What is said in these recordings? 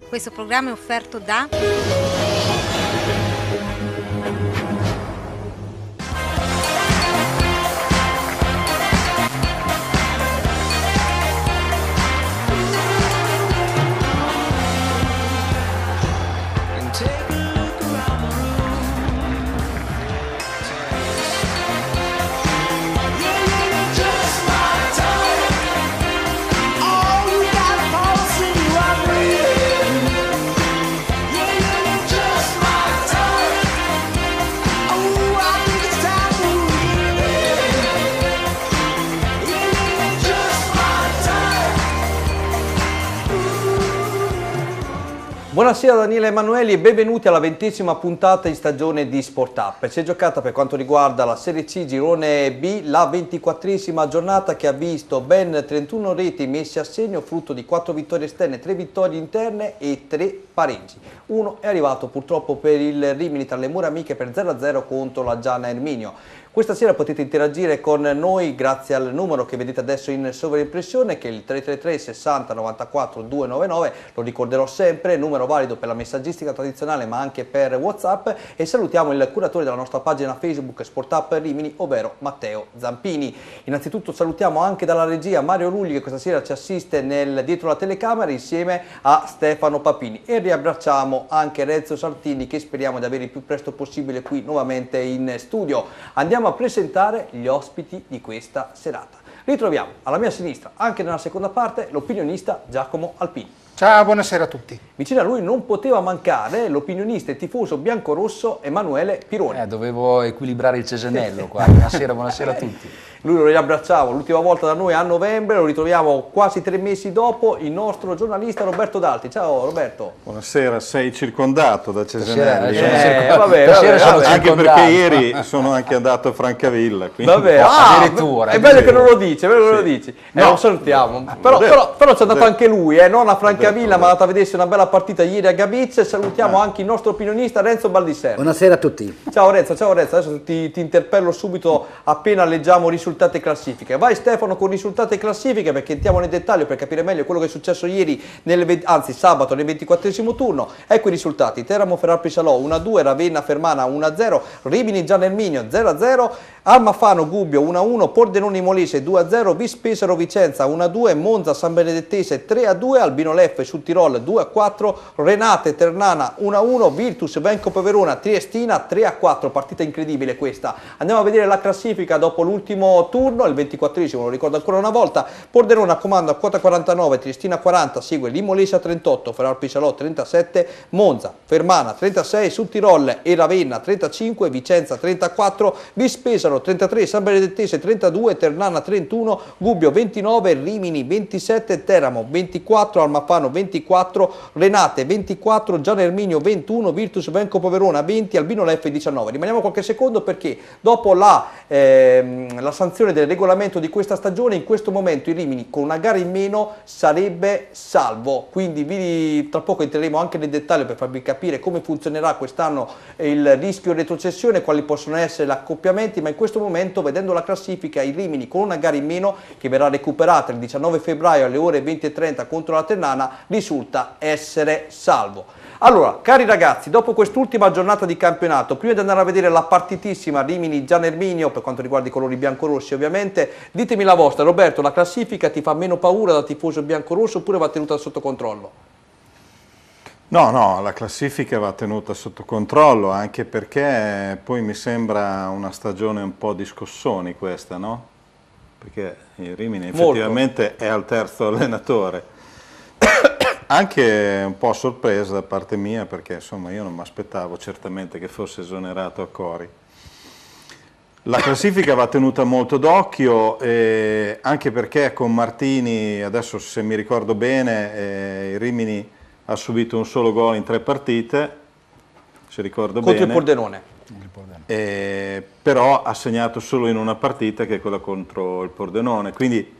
Questo programma è offerto da... Buonasera Daniele Emanueli e benvenuti alla 20ª puntata in stagione di Sport Up. Si è giocata per quanto riguarda la Serie C Girone B la 24esima giornata che ha visto ben 31 reti messe a segno, frutto di 4 vittorie esterne, 3 vittorie interne e 3 pareggi. Uno è arrivato purtroppo per il Rimini tra le mura amiche per 0-0 contro la Giana Erminio. Questa sera potete interagire con noi grazie al numero che vedete adesso in sovraimpressione, che è il 333 60 94 299, lo ricorderò sempre, numero valido per la messaggistica tradizionale ma anche per WhatsApp, e salutiamo il curatore della nostra pagina Facebook Sport Up Rimini, ovvero Matteo Zampini. Innanzitutto salutiamo anche dalla regia Mario Rulli che questa sera ci assiste dietro la telecamera insieme a Stefano Papini, e riabbracciamo anche Renzo Sartini che speriamo di avere il più presto possibile qui nuovamente in studio. Andiamo a presentare gli ospiti di questa serata. Ritroviamo alla mia sinistra, anche nella seconda parte, l'opinionista Giacomo Alpini. Ciao, buonasera a tutti. Vicino a lui non poteva mancare l'opinionista e tifoso biancorosso Emanuele Pironi. Dovevo equilibrare il cesenello qua. Buonasera a tutti. Lui lo riabbracciamo l'ultima volta da noi a novembre, lo ritroviamo quasi 3 mesi dopo, il nostro giornalista Roberto Dalti. Ciao Roberto. Buonasera, sei circondato da cesenelli. Vabbè. Anche perché ieri sono anche andato a Francavilla. Quindi... Vabbè, addirittura. È bello che non lo dici, è bello che lo dici. Lo salutiamo. Però c'è andato anche lui, non a Francavilla, ma è andato a vedersi una bella partita ieri a Gabizia. Salutiamo anche il nostro opinionista Renzo Baldisserra. Buonasera a tutti. Ciao Renzo, adesso ti interpello subito appena leggiamo risultati e classifiche. Vai Stefano con risultati e classifiche, perché entriamo nel dettaglio per capire meglio quello che è successo ieri, sabato nel 24esimo turno. Ecco i risultati: Teramo Ferrari Salò 1-2, Ravenna Fermana 1-0, Rimini Giana Erminio 0-0, Almafano Gubbio 1-1, Pordenone Molise 2-0, Vis Pesaro Vicenza 1-2, Monza San Benedettese 3-2, Albino Leffe sul Tirol 2-4, Renate Ternana 1-1, Virtus Vencopo Verona Triestina 3-4. Partita incredibile questa. Andiamo a vedere la classifica dopo l'ultimo turno, il 24esimo, lo ricordo ancora una volta. Pordenone a comando a quota 49, Triestina 40, segue Limolese a 38, Ferrari Salò 37, Monza, Fermana 36, sul Tirol e Ravenna 35, Vicenza 34, Vis Pesaro 33, San Benedettese 32, Ternana 31, Gubbio 29, Rimini 27, Teramo 24, Almafano 24, Renate 24, Giana Erminio 21, Virtus Vencopo Verona 20, Albino Leffe 19. Rimaniamo qualche secondo perché dopo la sanzione del regolamento di questa stagione, in questo momento il Rimini con una gara in meno sarebbe salvo, quindi tra poco entreremo anche nel dettaglio per farvi capire come funzionerà quest'anno il rischio retrocessione, quali possono essere gli accoppiamenti, ma in questo momento, vedendo la classifica, il Rimini con una gara in meno che verrà recuperata il 19 febbraio alle ore 20:30 contro la Ternana risulta essere salvo. Allora, cari ragazzi, dopo quest'ultima giornata di campionato, prima di andare a vedere la partitissima Rimini Giana Erminio, per quanto riguarda i colori biancorossi ovviamente, ditemi la vostra. Roberto, la classifica ti fa meno paura da tifoso biancorosso oppure va tenuta sotto controllo? No, la classifica va tenuta sotto controllo, anche perché poi mi sembra una stagione un po' di scossoni questa, no? Perché il Rimini effettivamente è al terzo allenatore. Anche un po' sorpresa da parte mia, perché insomma io non mi aspettavo certamente che fosse esonerato a Cori. La classifica va tenuta molto d'occhio, anche perché con Martini, adesso se mi ricordo bene, il Rimini ha subito un solo gol in 3 partite, se ricordo bene. Contro il Pordenone. Però ha segnato solo in una partita, che è quella contro il Pordenone, quindi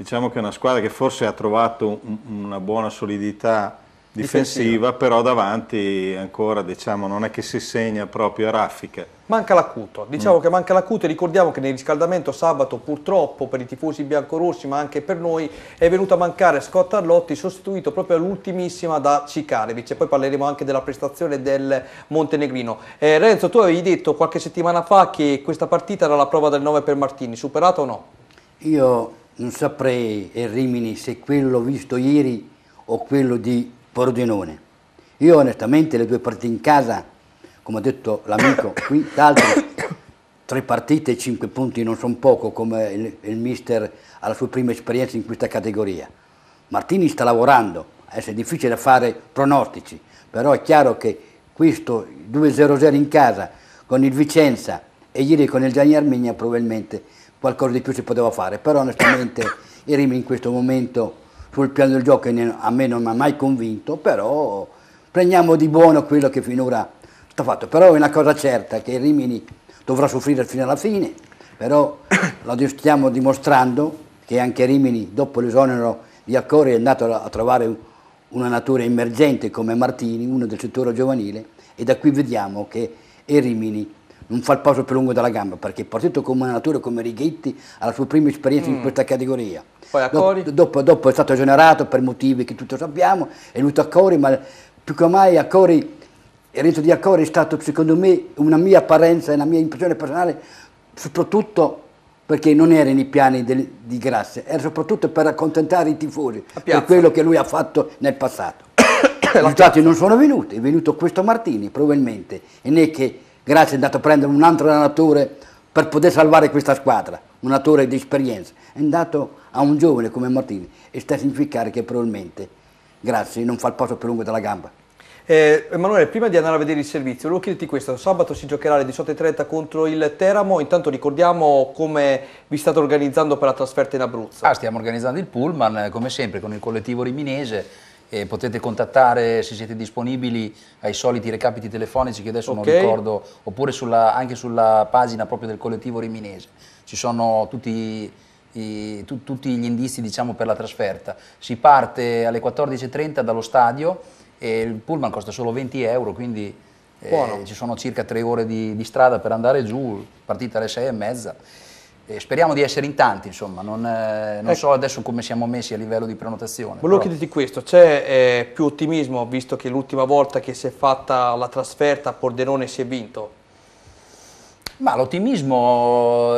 diciamo che è una squadra che forse ha trovato una buona solidità difensiva, però davanti ancora, diciamo, non è che si segna proprio a raffica. Manca l'acuto, diciamo che manca l'acuto e ricordiamo che nel riscaldamento sabato purtroppo per i tifosi biancorossi ma anche per noi è venuto a mancare Scott Arlotti, sostituito proprio all'ultimissima da Cikarevic, e poi parleremo anche della prestazione del montenegrino. Renzo, tu avevi detto qualche settimana fa che questa partita era la prova del 9 per Martini, superata o no? Io non saprei, Rimini, se quello visto ieri o quello di Pordenone. Io onestamente le due partite in casa, come ha detto l'amico qui, d'altro 3 partite e 5 punti non sono poco, come il mister ha la sua prima esperienza in questa categoria. Martini sta lavorando, è difficile fare pronostici, però è chiaro che questo 2-0-0 in casa con il Vicenza e ieri con il Gianni Armegna probabilmente qualcosa di più si poteva fare, però onestamente il Rimini in questo momento sul piano del gioco a me non mi ha mai convinto, però prendiamo di buono quello che finora sta fatto. Però è una cosa certa che il Rimini dovrà soffrire fino alla fine, però lo stiamo dimostrando che anche Rimini dopo l'esonero di Accori è andato a trovare una natura emergente come Martini, uno del settore giovanile, e da qui vediamo che il Rimini non fa il passo più lungo della gamba, perché partito come una natura come Righetti ha la sua prima esperienza in questa categoria. Poi Accori? Dopo è stato esonerato per motivi che tutti sappiamo, è venuto Accori, ma più che mai Accori, il Renzo di Accori è stato secondo me una mia apparenza e una mia impressione personale, soprattutto perché non era nei piani di Grassi, era soprattutto per accontentare i tifosi, per quello che lui ha fatto nel passato. I risultati non sono venuti, è venuto questo Martini probabilmente, e non è che Grassi è andato a prendere un altro allenatore per poter salvare questa squadra, un allenatore di esperienza, è andato a un giovane come Martini e sta a significare che probabilmente Grassi non fa il passo più lungo della gamba. Emanuele, prima di andare a vedere il servizio, volevo chiederti questo: sabato si giocherà alle 18:30 contro il Teramo, intanto ricordiamo come vi state organizzando per la trasferta in Abruzzo. Stiamo organizzando il pullman, come sempre, con il collettivo riminese, e potete contattare, se siete disponibili, ai soliti recapiti telefonici che adesso non ricordo, oppure anche sulla pagina proprio del collettivo riminese. Ci sono tutti gli indizi, diciamo, per la trasferta. Si parte alle 14:30 dallo stadio e il pullman costa solo 20 euro, quindi ci sono circa 3 ore di strada per andare giù, partita alle 6:30. Speriamo di essere in tanti, insomma, non so adesso come siamo messi a livello di prenotazione. Volevo chiederti questo: c'è più ottimismo, visto che l'ultima volta che si è fatta la trasferta a Pordenone si è vinto? Ma l'ottimismo,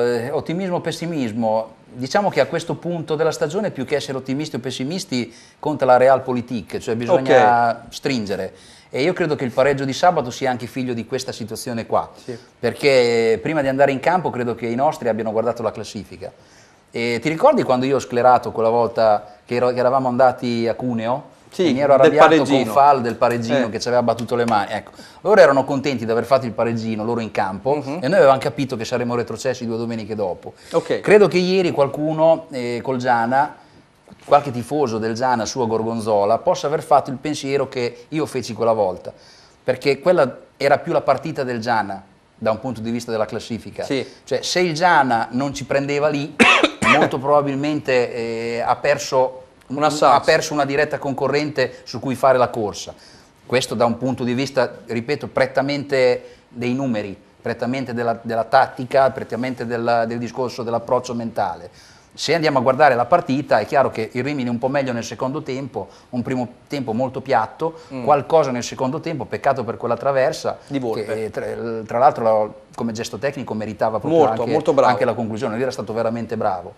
pessimismo, diciamo che a questo punto della stagione più che essere ottimisti o pessimisti conta la realpolitik, cioè bisogna stringere. E io credo che il pareggio di sabato sia anche figlio di questa situazione qua, perché prima di andare in campo credo che i nostri abbiano guardato la classifica. E ti ricordi quando io ho sclerato quella volta che eravamo andati a Cuneo? Sì, mi ero arrabbiato con Fal del pareggino che ci aveva battuto le mani. Ecco, loro erano contenti di aver fatto il pareggino, loro in campo, e noi avevamo capito che saremmo retrocessi 2 domeniche dopo. Credo che ieri qualcuno col Giana, qualche tifoso del Giana su a Gorgonzola, possa aver fatto il pensiero che io feci quella volta, perché quella era più la partita del Giana da un punto di vista della classifica. Cioè, se il Giana non ci prendeva lì, molto probabilmente ha perso una diretta concorrente su cui fare la corsa. Questo da un punto di vista, ripeto, prettamente dei numeri, prettamente della tattica, prettamente del discorso dell'approccio mentale. Se andiamo a guardare la partita è chiaro che il Rimini un po' meglio nel secondo tempo, un primo tempo molto piatto, qualcosa nel secondo tempo, peccato per quella traversa, di Volpe. Che tra l'altro come gesto tecnico meritava proprio anche la conclusione, lui era stato veramente bravo.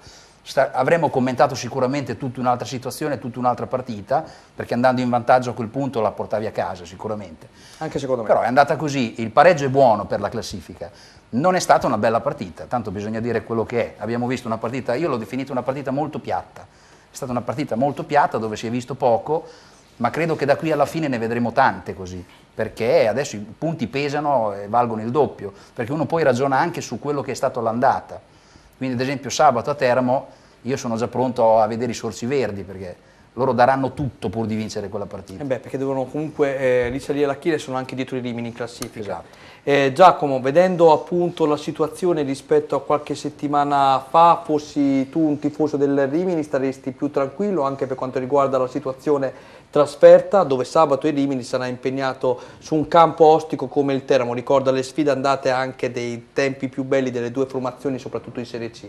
Avremmo commentato sicuramente tutta un'altra situazione, tutta un'altra partita, perché andando in vantaggio a quel punto la portavi a casa sicuramente. Anche secondo me. Però è andata così, il pareggio è buono per la classifica. Non è stata una bella partita, tanto bisogna dire quello che è. Abbiamo visto una partita, io l'ho definita una partita molto piatta. È stata una partita molto piatta dove si è visto poco, ma credo che da qui alla fine ne vedremo tante così, perché adesso i punti pesano e valgono il doppio, perché uno poi ragiona anche su quello che è stato l'andata. Quindi ad esempio sabato a Teramo io sono già pronto a vedere i sorsi verdi, perché loro daranno tutto pur di vincere quella partita. Perché devono comunque risalire la china e sono anche dietro i Rimini in classifica. Esatto. Giacomo, vedendo appunto la situazione rispetto a qualche settimana fa, fossi tu un tifoso del Rimini, staresti più tranquillo anche per quanto riguarda la situazione trasferta, dove sabato il Rimini sarà impegnato su un campo ostico come il Teramo. Ricorda le sfide andate anche dei tempi più belli delle due formazioni, soprattutto in Serie C.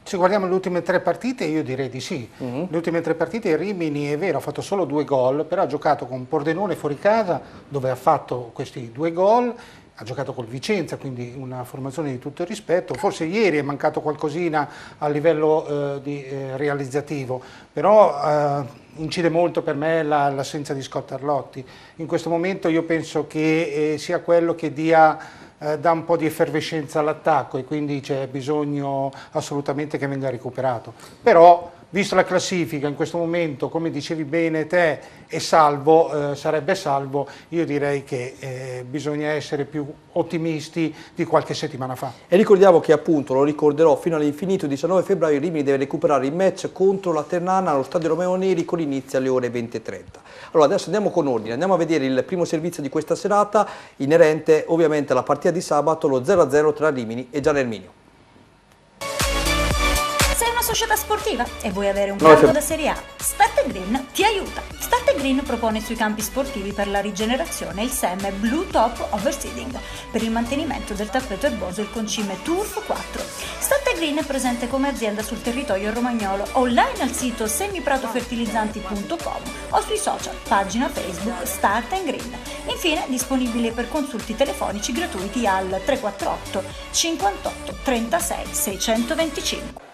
Se guardiamo le ultime 3 partite, io direi di sì. Le ultime 3 partite il Rimini, è vero, ha fatto solo 2 gol, però ha giocato con Pordenone fuori casa, dove ha fatto questi 2 gol, ha giocato col Vicenza, quindi una formazione di tutto il rispetto. Forse ieri è mancato qualcosina a livello realizzativo, però incide molto per me l'assenza di Scott Arlotti. In questo momento io penso che sia quello che dà un po' di effervescenza all'attacco, e quindi c'è bisogno assolutamente che venga recuperato. Però, visto la classifica in questo momento, come dicevi bene te, è salvo, sarebbe salvo, io direi che bisogna essere più ottimisti di qualche settimana fa. E ricordiamo che, appunto, lo ricorderò fino all'infinito, il 19 febbraio il Rimini deve recuperare il match contro la Ternana allo Stadio Romeo Neri, con inizio alle ore 20:30. Allora, adesso andiamo con ordine, andiamo a vedere il primo servizio di questa serata, inerente ovviamente alla partita di sabato, lo 0-0 tra Rimini e Gian Erminio. Sei una società sportiva e vuoi avere un campo da Serie A? Start Green ti aiuta. Start Green propone sui campi sportivi per la rigenerazione il SEM Blue Top Overseeding per il mantenimento del tappeto erboso e il concime Turf 4. Start Green è presente come azienda sul territorio romagnolo, online al sito semipratofertilizzanti.com o sui social, pagina Facebook Start Green. Infine disponibile per consulti telefonici gratuiti al 348 58 36 625.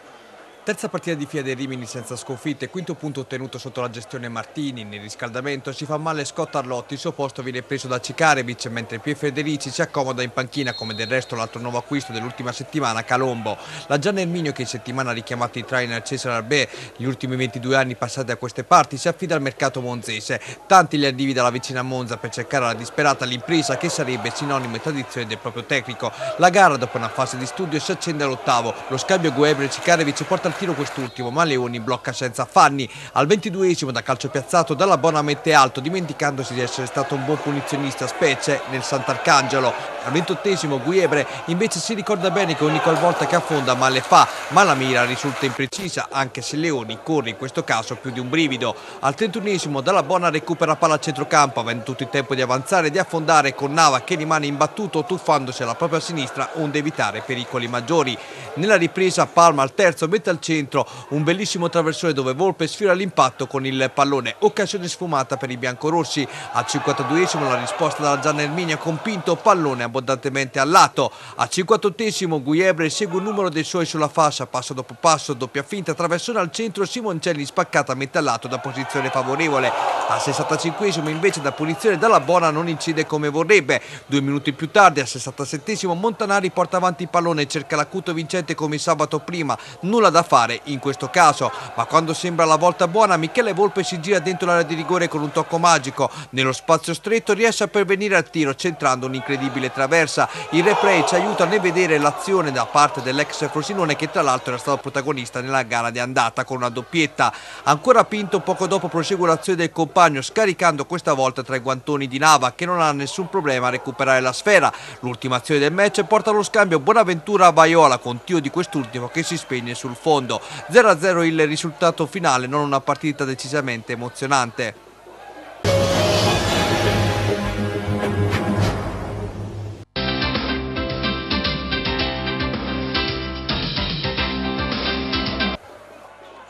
Terza partita di fila del Rimini senza sconfitte, quinto punto ottenuto sotto la gestione Martini. Nel riscaldamento si fa male Scott Arlotti, il suo posto viene preso da Cikarevic, mentre Pier Federici si accomoda in panchina, come del resto l'altro nuovo acquisto dell'ultima settimana, Calombo. La Gian Erminio, che in settimana ha richiamato il trainer Cesare Arbè, gli ultimi 22 anni passati a queste parti, si affida al mercato monzese. Tanti gli arrivi dalla vicina Monza per cercare alla disperata l'impresa che sarebbe sinonimo e tradizione del proprio tecnico. La gara, dopo una fase di studio, si accende all'ottavo. Lo scambio Guebre-Cikarevic porta al tiro quest'ultimo, ma Leoni blocca senza affanni. Al 22esimo, da calcio piazzato, Dalla Bona mette alto, dimenticandosi di essere stato un buon punizionista, specie nel Sant'Arcangelo. Al 28esimo Guebre invece si ricorda bene che ogni qualvolta che affonda male fa, ma la mira risulta imprecisa, anche se Leoni corre in questo caso più di un brivido. Al 31esimo Dalla Bona recupera palla a centrocampo, avendo tutto il tempo di avanzare e di affondare, con Nava che rimane imbattuto tuffandosi alla propria sinistra, onde evitare pericoli maggiori. Nella ripresa Palma al terzo mette al centro un bellissimo traversone dove Volpe sfiora l'impatto con il pallone, occasione sfumata per i biancorossi. Al 52esimo la risposta dalla Gian Erminio con Pinto, pallone abbondantemente al lato. Al 58esimo Guebre segue un numero dei suoi sulla fascia, passo dopo passo, doppia finta, traversone al centro, Simoncelli spaccatamente al lato da posizione favorevole. Al 65esimo invece da punizione Dalla Bona non incide come vorrebbe. 2 minuti più tardi, al 67esimo, Montanari porta avanti il pallone e cerca l'acuto vincente come sabato prima, nulla da fare in questo caso, ma quando sembra la volta buona Michele Volpe si gira dentro l'area di rigore con un tocco magico. Nello spazio stretto riesce a pervenire al tiro centrando un'incredibile traversa. Il replay ci aiuta a vedere l'azione da parte dell'ex Frosinone, che tra l'altro era stato protagonista nella gara di andata con una doppietta. Ancora Pinto poco dopo prosegue l'azione del compagno, scaricando questa volta tra i guantoni di Nava, che non ha nessun problema a recuperare la sfera. L'ultima azione del match porta allo scambio Bonaventura a Vaiola, con tiro di quest'ultimo che si spegne sul fondo. 0-0 il risultato finale, non una partita decisamente emozionante.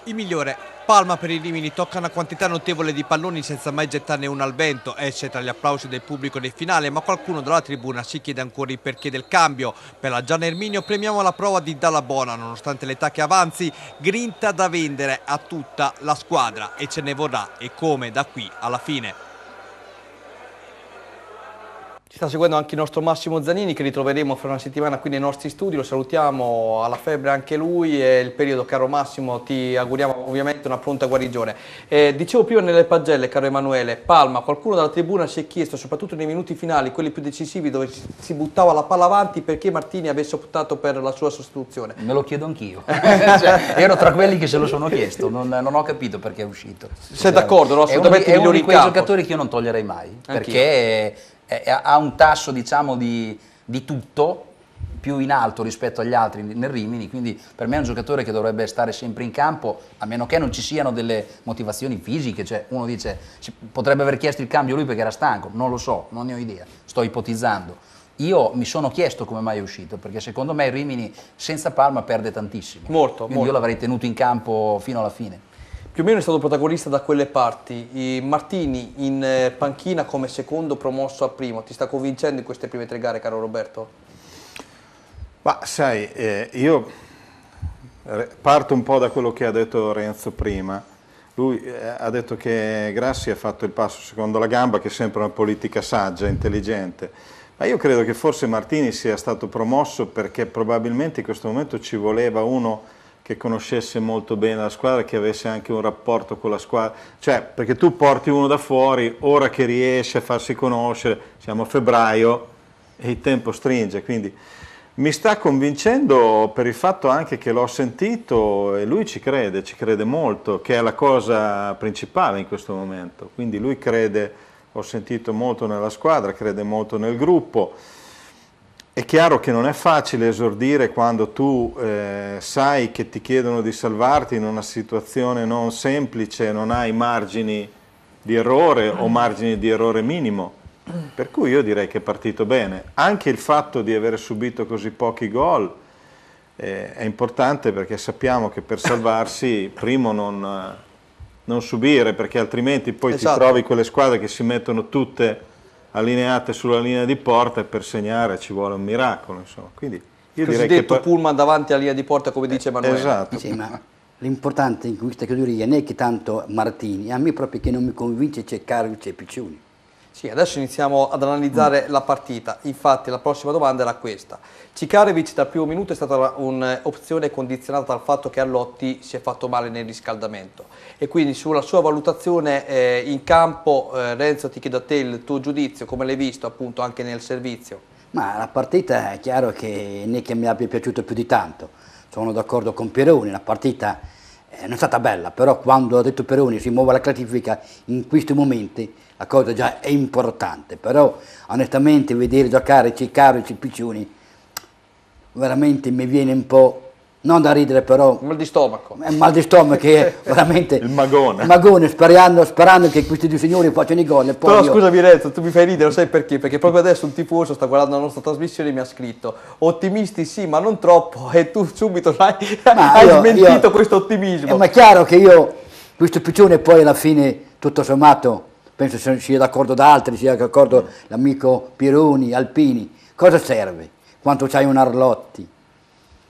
Il migliore Palma per i Rimini, tocca una quantità notevole di palloni senza mai gettarne uno al vento, esce tra gli applausi del pubblico nel finale, ma qualcuno dalla tribuna si chiede ancora il perché del cambio. Per la Gian Erminio premiamo la prova di Dalla Bona, nonostante l'età che avanzi, grinta da vendere a tutta la squadra e ce ne vorrà, e come, da qui alla fine. Ci sta seguendo anche il nostro Massimo Zanini, che ritroveremo fra una settimana qui nei nostri studi. Lo salutiamo, alla febbre anche lui, e il periodo, caro Massimo, ti auguriamo ovviamente una pronta guarigione. Dicevo prima nelle pagelle, caro Emanuele, Palma, qualcuno dalla tribuna si è chiesto, soprattutto nei minuti finali, quelli più decisivi dove si buttava la palla avanti, perché Martini avesse optato per la sua sostituzione. Me lo chiedo anch'io. Cioè, ero tra quelli che se lo sono chiesto, non ho capito perché è uscito. Sei d'accordo? No? Assolutamente è uno di quei giocatori che io non toglierei mai, perché ha un tasso, diciamo, di tutto, più in alto rispetto agli altri nel Rimini, quindi per me è un giocatore che dovrebbe stare sempre in campo, a meno che non ci siano delle motivazioni fisiche, cioè uno dice potrebbe aver chiesto il cambio lui perché era stanco, non lo so, non ne ho idea, sto ipotizzando. Io mi sono chiesto come mai è uscito, perché secondo me il Rimini senza Palma perde tantissimo. Quindi io l'avrei tenuto in campo fino alla fine. Più o meno è stato protagonista da quelle parti. Martini in panchina come secondo promosso a primo, ti sta convincendo in queste prime 3 gare, caro Roberto? Ma sai, io parto un po' da quello che ha detto Renzo prima. Lui ha detto che Grassi ha fatto il passo secondo la gamba, che è sempre una politica saggia, intelligente. Ma io credo che forse Martini sia stato promosso perché probabilmente in questo momento ci voleva uno che conoscesse molto bene la squadra, che avesse anche un rapporto con la squadra. Cioè, perché tu porti uno da fuori, ora che riesce a farsi conoscere, siamo a febbraio e il tempo stringe, quindi mi sta convincendo per il fatto anche che l'ho sentito e lui ci crede molto, che è la cosa principale in questo momento. Quindi lui crede, ho sentito molto nella squadra, crede molto nel gruppo. È chiaro che non è facile esordire quando tu sai che ti chiedono di salvarti in una situazione non semplice, non hai margini di errore o margini di errore minimo. Per cui io direi che è partito bene. Anche il fatto di aver subito così pochi gol è importante, perché sappiamo che per salvarsi primo non subire, perché altrimenti poi ti trovi quelle squadre che si mettono tutte allineate sulla linea di porta e per segnare ci vuole un miracolo, insomma. Quindi io direi che pullman davanti alla linea di porta, come dice Emanuele. Esatto. Sì, ma l'importante in questa categoria non è che tanto Martini, a me proprio che non mi convince Ceccarovic e Piccioni. Sì, adesso iniziamo ad analizzare la partita. Infatti la prossima domanda era questa. Ceccarovic dal primo minuto è stata un'opzione condizionata dal fatto che Allotti si è fatto male nel riscaldamento, e quindi sulla sua valutazione in campo, Renzo, ti chiedo a te il tuo giudizio, come l'hai visto appunto anche nel servizio? Ma la partita è chiaro che non è che mi abbia piaciuto più di tanto, sono d'accordo con Peroni, la partita non è stata bella, però quando ha detto Peroni si muove la classifica in questi momenti la cosa già è importante, però onestamente vedere giocare Ceccarovic e Piccioni veramente mi viene un po', non da ridere però, mal di stomaco, è mal di stomaco che è veramente il magone, sperando che questi due signori facciano i gol. Però scusami Renzo, tu mi fai ridere, lo sai perché? Perché proprio adesso un tifoso sta guardando la nostra trasmissione e mi ha scritto ottimisti sì ma non troppo, e tu subito hai smentito questo ottimismo. Ma è chiaro che io questo Piccione poi alla fine tutto sommato penso sia d'accordo da altri, sia d'accordo l'amico Pironi, Alpini, cosa serve? Quanto c'hai un Arlotti,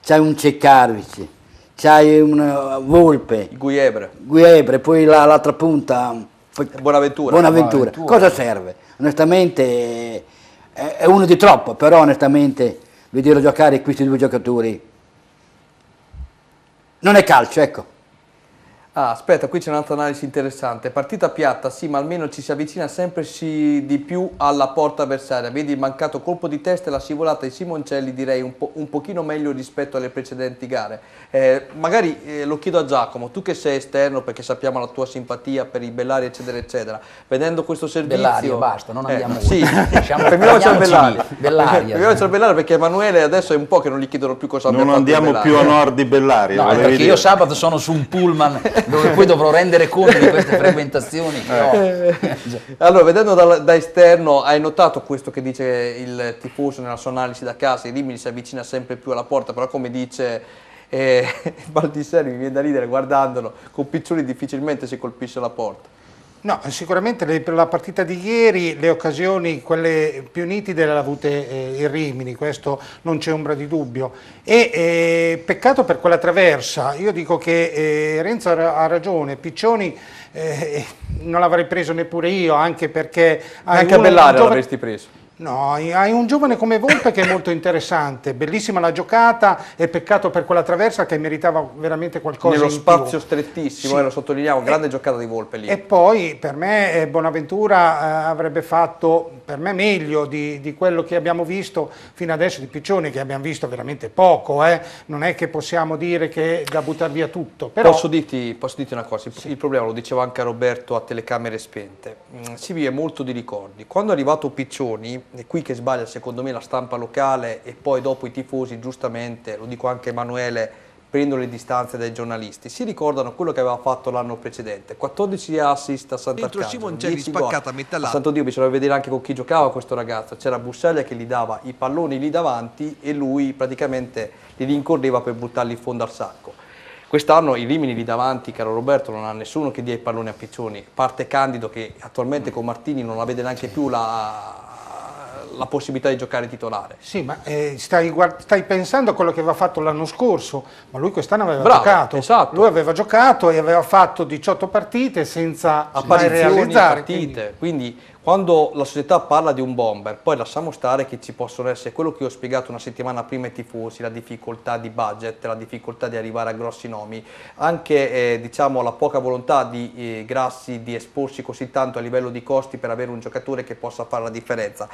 c'hai un Ceccarovic, c'hai un Volpe, Guiebre, poi l'altra punta, Bonaventura. Cosa serve? Onestamente è uno di troppo, però onestamente vedere giocare questi due giocatori non è calcio, ecco. Ah, aspetta, qui c'è un'altra analisi interessante. Partita piatta, sì, ma almeno ci si avvicina sempre di più alla porta avversaria. Vedi il mancato colpo di testa e la scivolata di Simoncelli, direi un pochino meglio rispetto alle precedenti gare. Magari lo chiedo a Giacomo, tu che sei esterno, perché sappiamo la tua simpatia per i Bellari, eccetera, eccetera. Vedendo questo servizio... Bellaria, basta, non andiamo sì, prima c'è Bellaria, perché Emanuele adesso è un po' che non gli chiedono più cosa abbia fatto Bellaria. Non andiamo più a nord di Bellaria. No, perché io sabato sono su un pullman dove poi dovrò rendere conto di queste frequentazioni che ho. Allora, vedendo da esterno, hai notato questo che dice il tifoso nella sua analisi da casa? Il Rimini si avvicina sempre più alla porta, però come dice Baldisseri, mi viene da ridere guardandolo, con Piccioni difficilmente si colpisce la porta. No, sicuramente per la partita di ieri le occasioni, quelle più nitide, le ha avute il Rimini, questo non c'è ombra di dubbio. E peccato per quella traversa, io dico che Renzo ha ragione, Piccioni non l'avrei preso neppure io, anche perché... Anche a Bellaria l'avresti preso. No, hai un giovane come Volpe che è molto interessante, bellissima la giocata, e peccato per quella traversa che meritava veramente qualcosa nello in spazio più. Strettissimo, sì. Lo sottolineiamo, grande giocata di Volpe lì. E poi per me Bonaventura avrebbe fatto per me meglio di quello che abbiamo visto fino adesso di Piccioni, che abbiamo visto veramente poco, non è che possiamo dire che è da buttare via tutto. Però... Posso dirti una cosa, il problema, lo diceva anche a Roberto a telecamere spente, si vive molto di ricordi. Quando è arrivato Piccioni è qui che sbaglia secondo me la stampa locale e poi dopo i tifosi, giustamente, lo dico anche Emanuele, prendono le distanze dai giornalisti, si ricordano quello che aveva fatto l'anno precedente, 14 assist a Sant'Arcangelo, Simoncelli spaccata a metà a Santo Dio. Bisogna vedere anche con chi giocava questo ragazzo, c'era Buscaglia che gli dava i palloni lì davanti e lui praticamente li rincorreva per buttarli in fondo al sacco. Quest'anno i Rimini lì davanti, caro Roberto, non ha nessuno che dia i palloni a Piccioni, parte Candido che attualmente con Martini non la vede neanche più la possibilità di giocare titolare. Sì, ma stai pensando a quello che aveva fatto l'anno scorso, ma lui quest'anno aveva giocato. Esatto. Lui aveva giocato e aveva fatto 18 partite senza mai realizzare. Quindi quando la società parla di un bomber, poi lasciamo stare che ci possono essere quello che ho spiegato una settimana prima ai tifosi, la difficoltà di budget, la difficoltà di arrivare a grossi nomi, anche diciamo la poca volontà di Grassi di esporsi così tanto a livello di costi per avere un giocatore che possa fare la differenza.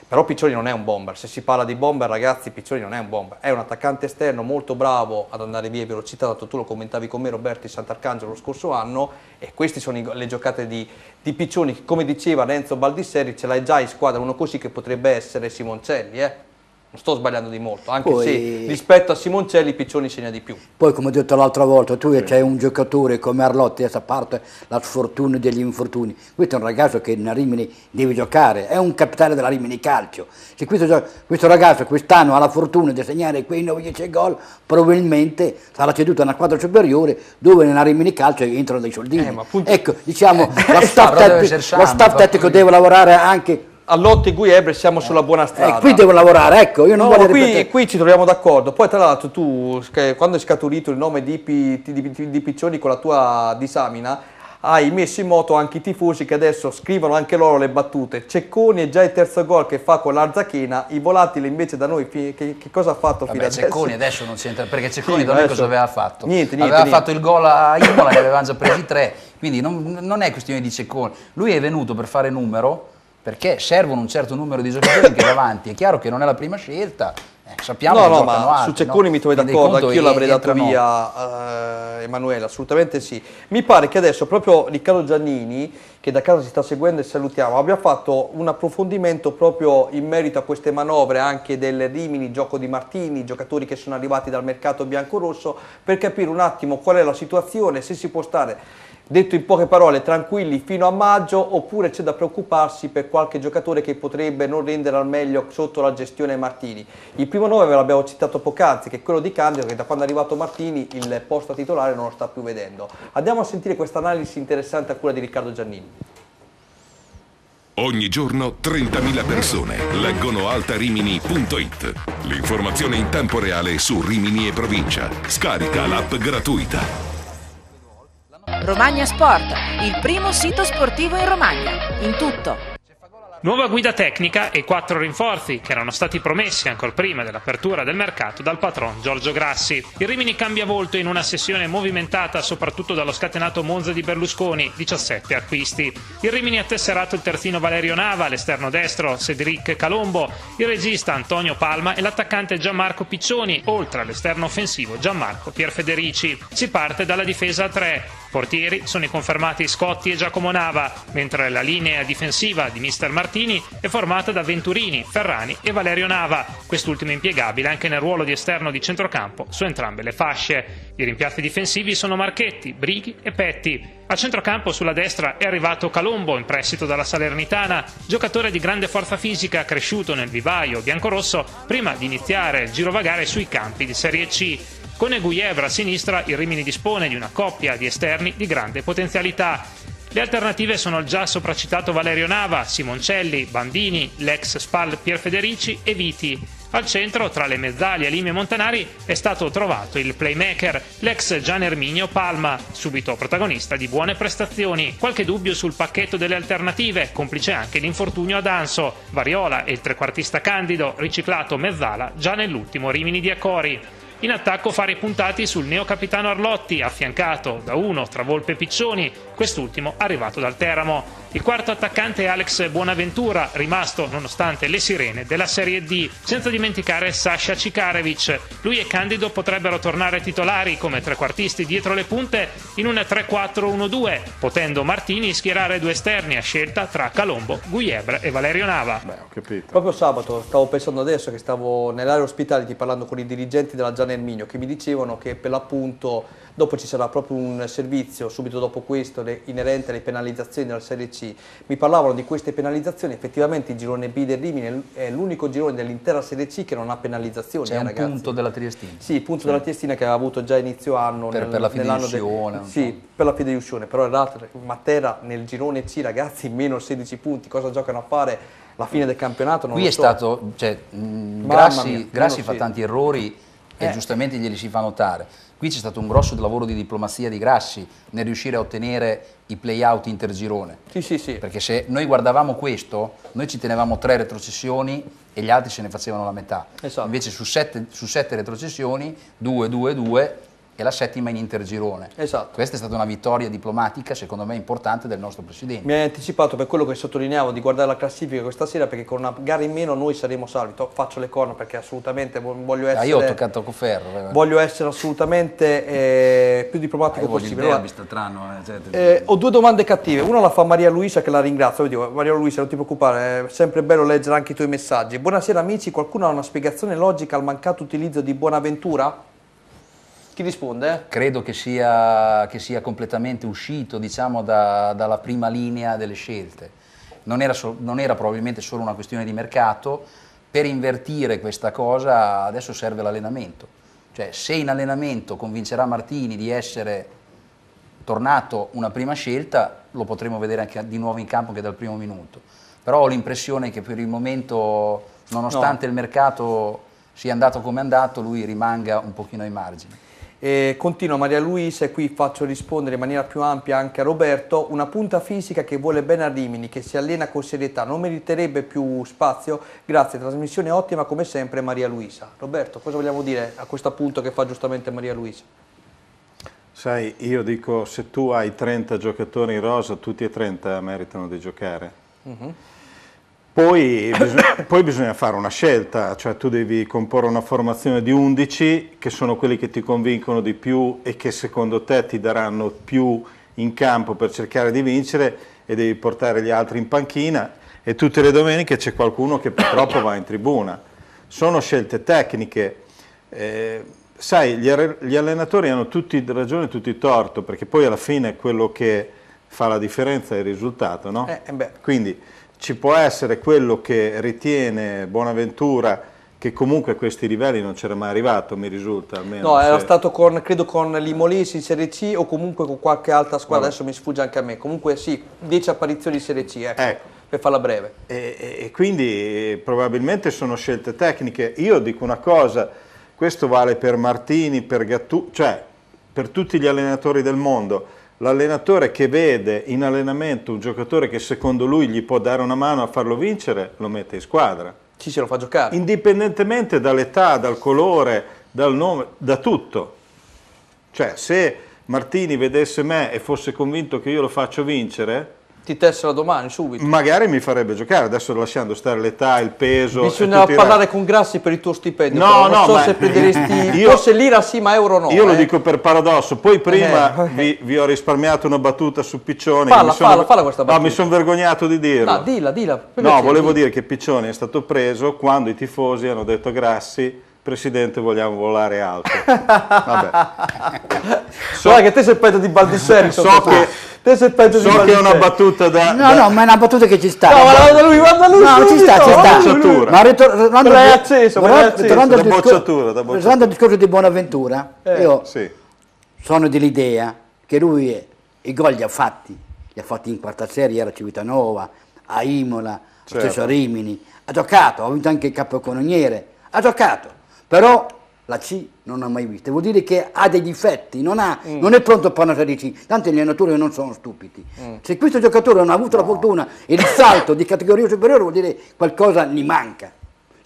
Però Piccioni non è un bomber, se si parla di bomber ragazzi Piccioni non è un bomber, è un attaccante esterno molto bravo ad andare via in velocità, dato tu lo commentavi con me Roberto in Sant'Arcangelo lo scorso anno e queste sono le giocate di Piccioni, come diceva Renzo Baldisseri ce l'hai già in squadra uno così che potrebbe essere Simoncelli, non sto sbagliando di molto, anche se rispetto a Simoncelli Piccioni segna di più. Poi come ho detto l'altra volta, tu c'hai un giocatore come Arlotti, a parte la sfortuna degli infortuni, questo è un ragazzo che nella Rimini deve giocare, è un capitale della Rimini Calcio. Se questo ragazzo quest'anno ha la fortuna di segnare quei 9-10 gol, probabilmente sarà ceduto a una squadra superiore dove nella Rimini Calcio entrano dei soldini. Ecco, diciamo, lo staff tecnico deve lavorare anche. Allotti e Guiebre siamo sulla buona strada. Qui devo lavorare, ecco, io non voglio qui ci troviamo d'accordo. Poi tra l'altro tu, quando è scaturito il nome di Piccioni con la tua disamina, hai messo in moto anche i tifosi che adesso scrivono anche loro le battute. Cecconi è già il terzo gol che fa con l'Arzachena, i volatili invece da noi che cosa ha fatto fino adesso? Cecconi adesso non c'entra, perché Cecconi da noi cosa aveva fatto? Niente. Aveva fatto il gol a Imola, ne avevano già presi 3, quindi non è questione di Cecconi. Lui è venuto per fare numero, perché servono un certo numero di giocatori anche davanti, è chiaro che non è la prima scelta, sappiamo che giocano altri, su Cecconi mi trovi d'accordo, anch'io l'avrei dato via Emanuele, assolutamente sì. Mi pare che adesso proprio Riccardo Giannini, che da casa si sta seguendo e salutiamo, abbia fatto un approfondimento proprio in merito a queste manovre anche del Rimini, gioco di Martini, giocatori che sono arrivati dal mercato biancorosso, per capire un attimo qual è la situazione, se si può stare, detto in poche parole, tranquilli fino a maggio, oppure c'è da preoccuparsi per qualche giocatore che potrebbe non rendere al meglio sotto la gestione Martini. Il primo nome ve l'abbiamo citato poc'anzi, che è quello di Candido, che da quando è arrivato Martini il posto a titolare non lo sta più vedendo. Andiamo a sentire questa analisi interessante a cura di Riccardo Giannini. Ogni giorno 30.000 persone leggono altarimini.it. L'informazione in tempo reale su Rimini e provincia. Scarica l'app gratuita. Romagna Sport, il primo sito sportivo in Romagna, in tutto. Nuova guida tecnica e 4 rinforzi che erano stati promessi ancora prima dell'apertura del mercato dal patron Giorgio Grassi. Il Rimini cambia volto in una sessione movimentata soprattutto dallo scatenato Monza di Berlusconi, 17 acquisti. Il Rimini ha tesserato il terzino Valerio Nava, l'esterno destro Cédric Calombo, il regista Antonio Palma e l'attaccante Gianmarco Piccioni, oltre all'esterno offensivo Gianmarco Pierfederici. Si parte dalla difesa a 3. Portieri sono i confermati Scotti e Giacomo Nava, mentre la linea difensiva di mister Martini è formata da Venturini, Ferrani e Valerio Nava, quest'ultimo impiegabile anche nel ruolo di esterno di centrocampo su entrambe le fasce. I rimpiazzi difensivi sono Marchetti, Brighi e Petti. A centrocampo sulla destra è arrivato Calombo in prestito dalla Salernitana, giocatore di grande forza fisica cresciuto nel vivaio biancorosso prima di iniziare il girovagare sui campi di Serie C. Con Eguievra a sinistra il Rimini dispone di una coppia di esterni di grande potenzialità. Le alternative sono il già sopracitato Valerio Nava, Simoncelli, Bandini, l'ex Spal Pierfederici e Viti. Al centro, tra le mezzali e Limi e Montanari, è stato trovato il playmaker, l'ex Gian Erminio Palma, subito protagonista di buone prestazioni. Qualche dubbio sul pacchetto delle alternative, complice anche l'infortunio ad Anso, Variola e il trequartista Candido, riciclato mezzala già nell'ultimo Rimini di Accori. In attacco fari puntati sul neocapitano Arlotti, affiancato da uno tra Volpe e Piccioni, quest'ultimo arrivato dal Teramo. Il quarto attaccante è Alex Buonaventura, rimasto nonostante le sirene della Serie D, senza dimenticare Sasha Cikarevic. Lui e Candido potrebbero tornare titolari come trequartisti dietro le punte in un 3-4-1-2, potendo Martini schierare due esterni a scelta tra Calombo, Guyebre e Valerio Nava. Beh, ho capito. Proprio sabato, stavo pensando adesso che stavo nell'area ospitality parlando con i dirigenti della Gian Erminio che mi dicevano che per l'appunto dopo ci sarà proprio un servizio subito dopo questo inerente alle penalizzazioni della Serie C. Mi parlavano di queste penalizzazioni, effettivamente il girone B del Rimini è l'unico girone dell'intera Serie C che non ha penalizzazioni. C'è un ragazzi. punto della Triestina. Sì, il punto della Triestina che aveva avuto già inizio anno. Per la fideiussione. Sì, per la fideiussione, però in realtà Matera nel girone C, ragazzi, meno 16 punti, cosa giocano a fare? La fine del campionato non Qui lo è so. stato, cioè, Grassi fa tanti errori e giustamente glieli si fa notare. Qui c'è stato un grosso lavoro di diplomazia di Grassi nel riuscire a ottenere i play-out intergirone. Sì. Perché se noi guardavamo questo, noi ci tenevamo 3 retrocessioni e gli altri se ne facevano la metà. Esatto. Invece su 7 retrocessioni, 2 e la settima in intergirone. Esatto. Questa è stata una vittoria diplomatica, secondo me, importante del nostro Presidente. Mi hai anticipato per quello che sottolineavo di guardare la classifica questa sera, perché con una gara in meno noi saremo salvi. Faccio le corna perché assolutamente voglio essere... io ho toccato con ferro. Voglio essere assolutamente più diplomatico possibile. Ho 2 domande cattive. Una la fa Maria Luisa, che la ringrazio. Io dico, Maria Luisa, non ti preoccupare, è sempre bello leggere anche i tuoi messaggi. Buonasera amici, qualcuno ha una spiegazione logica al mancato utilizzo di Buonaventura? Chi risponde? Credo che sia completamente uscito, diciamo, dalla prima linea delle scelte. Non era probabilmente solo una questione di mercato. Per invertire questa cosa adesso serve l'allenamento. Cioè, se in allenamento convincerà Martini di essere tornato una prima scelta, lo potremo vedere anche di nuovo in campo anche dal primo minuto. Però ho l'impressione che per il momento, nonostante il mercato sia andato come è andato, lui rimanga un pochino ai margini. Continua Maria Luisa e qui faccio rispondere in maniera più ampia anche a Roberto. Una punta fisica che vuole bene a Rimini, che si allena con serietà, non meriterebbe più spazio? Grazie, trasmissione ottima come sempre Maria Luisa. Roberto, cosa vogliamo dire a questo appunto che fa giustamente Maria Luisa? Sai, io dico, se tu hai 30 giocatori in rosa, tutti e 30 meritano di giocare. Poi bisogna fare una scelta, cioè tu devi comporre una formazione di 11 che sono quelli che ti convincono di più e che secondo te ti daranno più in campo per cercare di vincere, e devi portare gli altri in panchina, e tutte le domeniche c'è qualcuno che purtroppo va in tribuna. Sono scelte tecniche, sai, gli allenatori hanno tutti ragione, tutti torto, perché poi alla fine quello che fa la differenza è il risultato, no? Quindi ci può essere quello che ritiene Buonaventura che comunque a questi livelli non c'era mai arrivato, mi risulta almeno. No, era stato credo con l'Imolese in Serie C o comunque con qualche altra squadra, adesso mi sfugge anche a me. Comunque sì, 10 apparizioni in Serie C, ecco. Per farla breve. E quindi probabilmente sono scelte tecniche. Io dico una cosa, questo vale per Martini, per Gattuso, cioè per tutti gli allenatori del mondo. L'allenatore che vede in allenamento un giocatore che secondo lui gli può dare una mano a farlo vincere, lo mette in squadra. Sì, se lo fa giocare. Indipendentemente dall'età, dal colore, dal nome, da tutto. Cioè, se Martini vedesse me e fosse convinto che io lo faccio vincere, ti tessera domani, subito. Magari mi farebbe giocare, adesso lasciando stare l'età, il peso. Bisogna parlare con Grassi per il tuo stipendio. No, non so se prenderesti, forse lira sì, ma euro no. Io lo dico per paradosso, poi prima vi ho risparmiato una battuta su Piccioni. Falla questa battuta. No, mi sono vergognato di dirlo. No, dilla. No, volevo dire che Piccioni è stato preso quando i tifosi hanno detto a Grassi: Presidente, vogliamo volare alto. Vabbè. Guarda che te sei peggio di Baldisseri. So che è una battuta da... No, ma è una battuta che ci sta. No, guarda lui. No, ci sta. Ma ritornando al discorso di Buonaventura, io sono dell'idea che lui i gol li ha fatti in quarta serie, era a Civitanova, a Imola, stesso a Rimini, ha giocato, ha vinto anche il capocannoniere, ha giocato, però la C non ha mai visto, vuol dire che ha dei difetti, non è pronto per una Serie C, tanto gli allenatori non sono stupidi. Se questo giocatore non ha avuto la fortuna e il salto di categoria superiore, vuol dire qualcosa gli manca.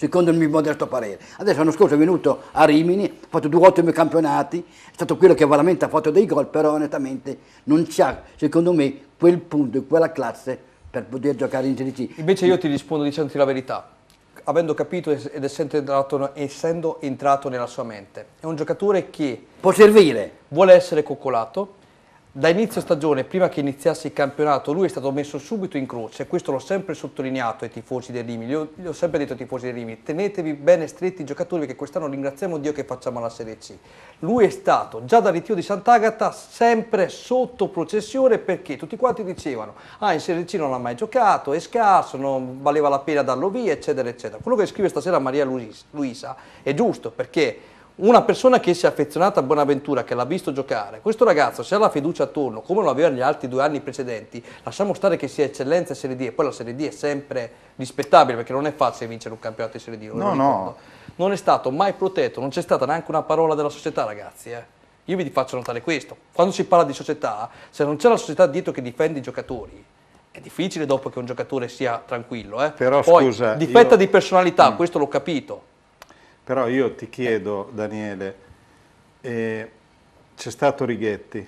secondo il mio modesto parere. Adesso l'anno scorso è venuto a Rimini, ha fatto 2 ottimi campionati, è stato quello che veramente ha fatto dei gol, però onestamente non c'ha, secondo me, quel punto e quella classe per poter giocare in Serie C. Invece io ti rispondo dicendoti la verità, avendo capito ed essendo entrato nella sua mente. È un giocatore che può servire, vuole essere coccolato. Da inizio stagione, prima che iniziasse il campionato, lui è stato messo subito in croce, questo l'ho sempre sottolineato ai tifosi del Rimini, gli ho sempre detto ai tifosi del Rimini, tenetevi bene stretti i giocatori perché quest'anno ringraziamo Dio che facciamo la Serie C. Lui è stato, già dal ritiro di Sant'Agata, sempre sotto processione perché tutti quanti dicevano in Serie C non ha mai giocato, è scarso, non valeva la pena darlo via, eccetera, eccetera. Quello che scrive stasera Maria Luisa è giusto perché una persona che si è affezionata a Bonaventura, che l'ha visto giocare, questo ragazzo se ha la fiducia attorno, come lo aveva negli altri 2 anni precedenti, lasciamo stare che sia eccellenza e Serie D, e poi la Serie D è sempre rispettabile, perché non è facile vincere un campionato di Serie D, no. Non è stato mai protetto, non c'è stata neanche una parola della società, ragazzi. Io vi faccio notare questo, quando si parla di società, se non c'è la società dietro che difende i giocatori, è difficile dopo che un giocatore sia tranquillo. Però poi, scusa, difetta di personalità, questo l'ho capito. Però io ti chiedo, Daniele, c'è stato Righetti,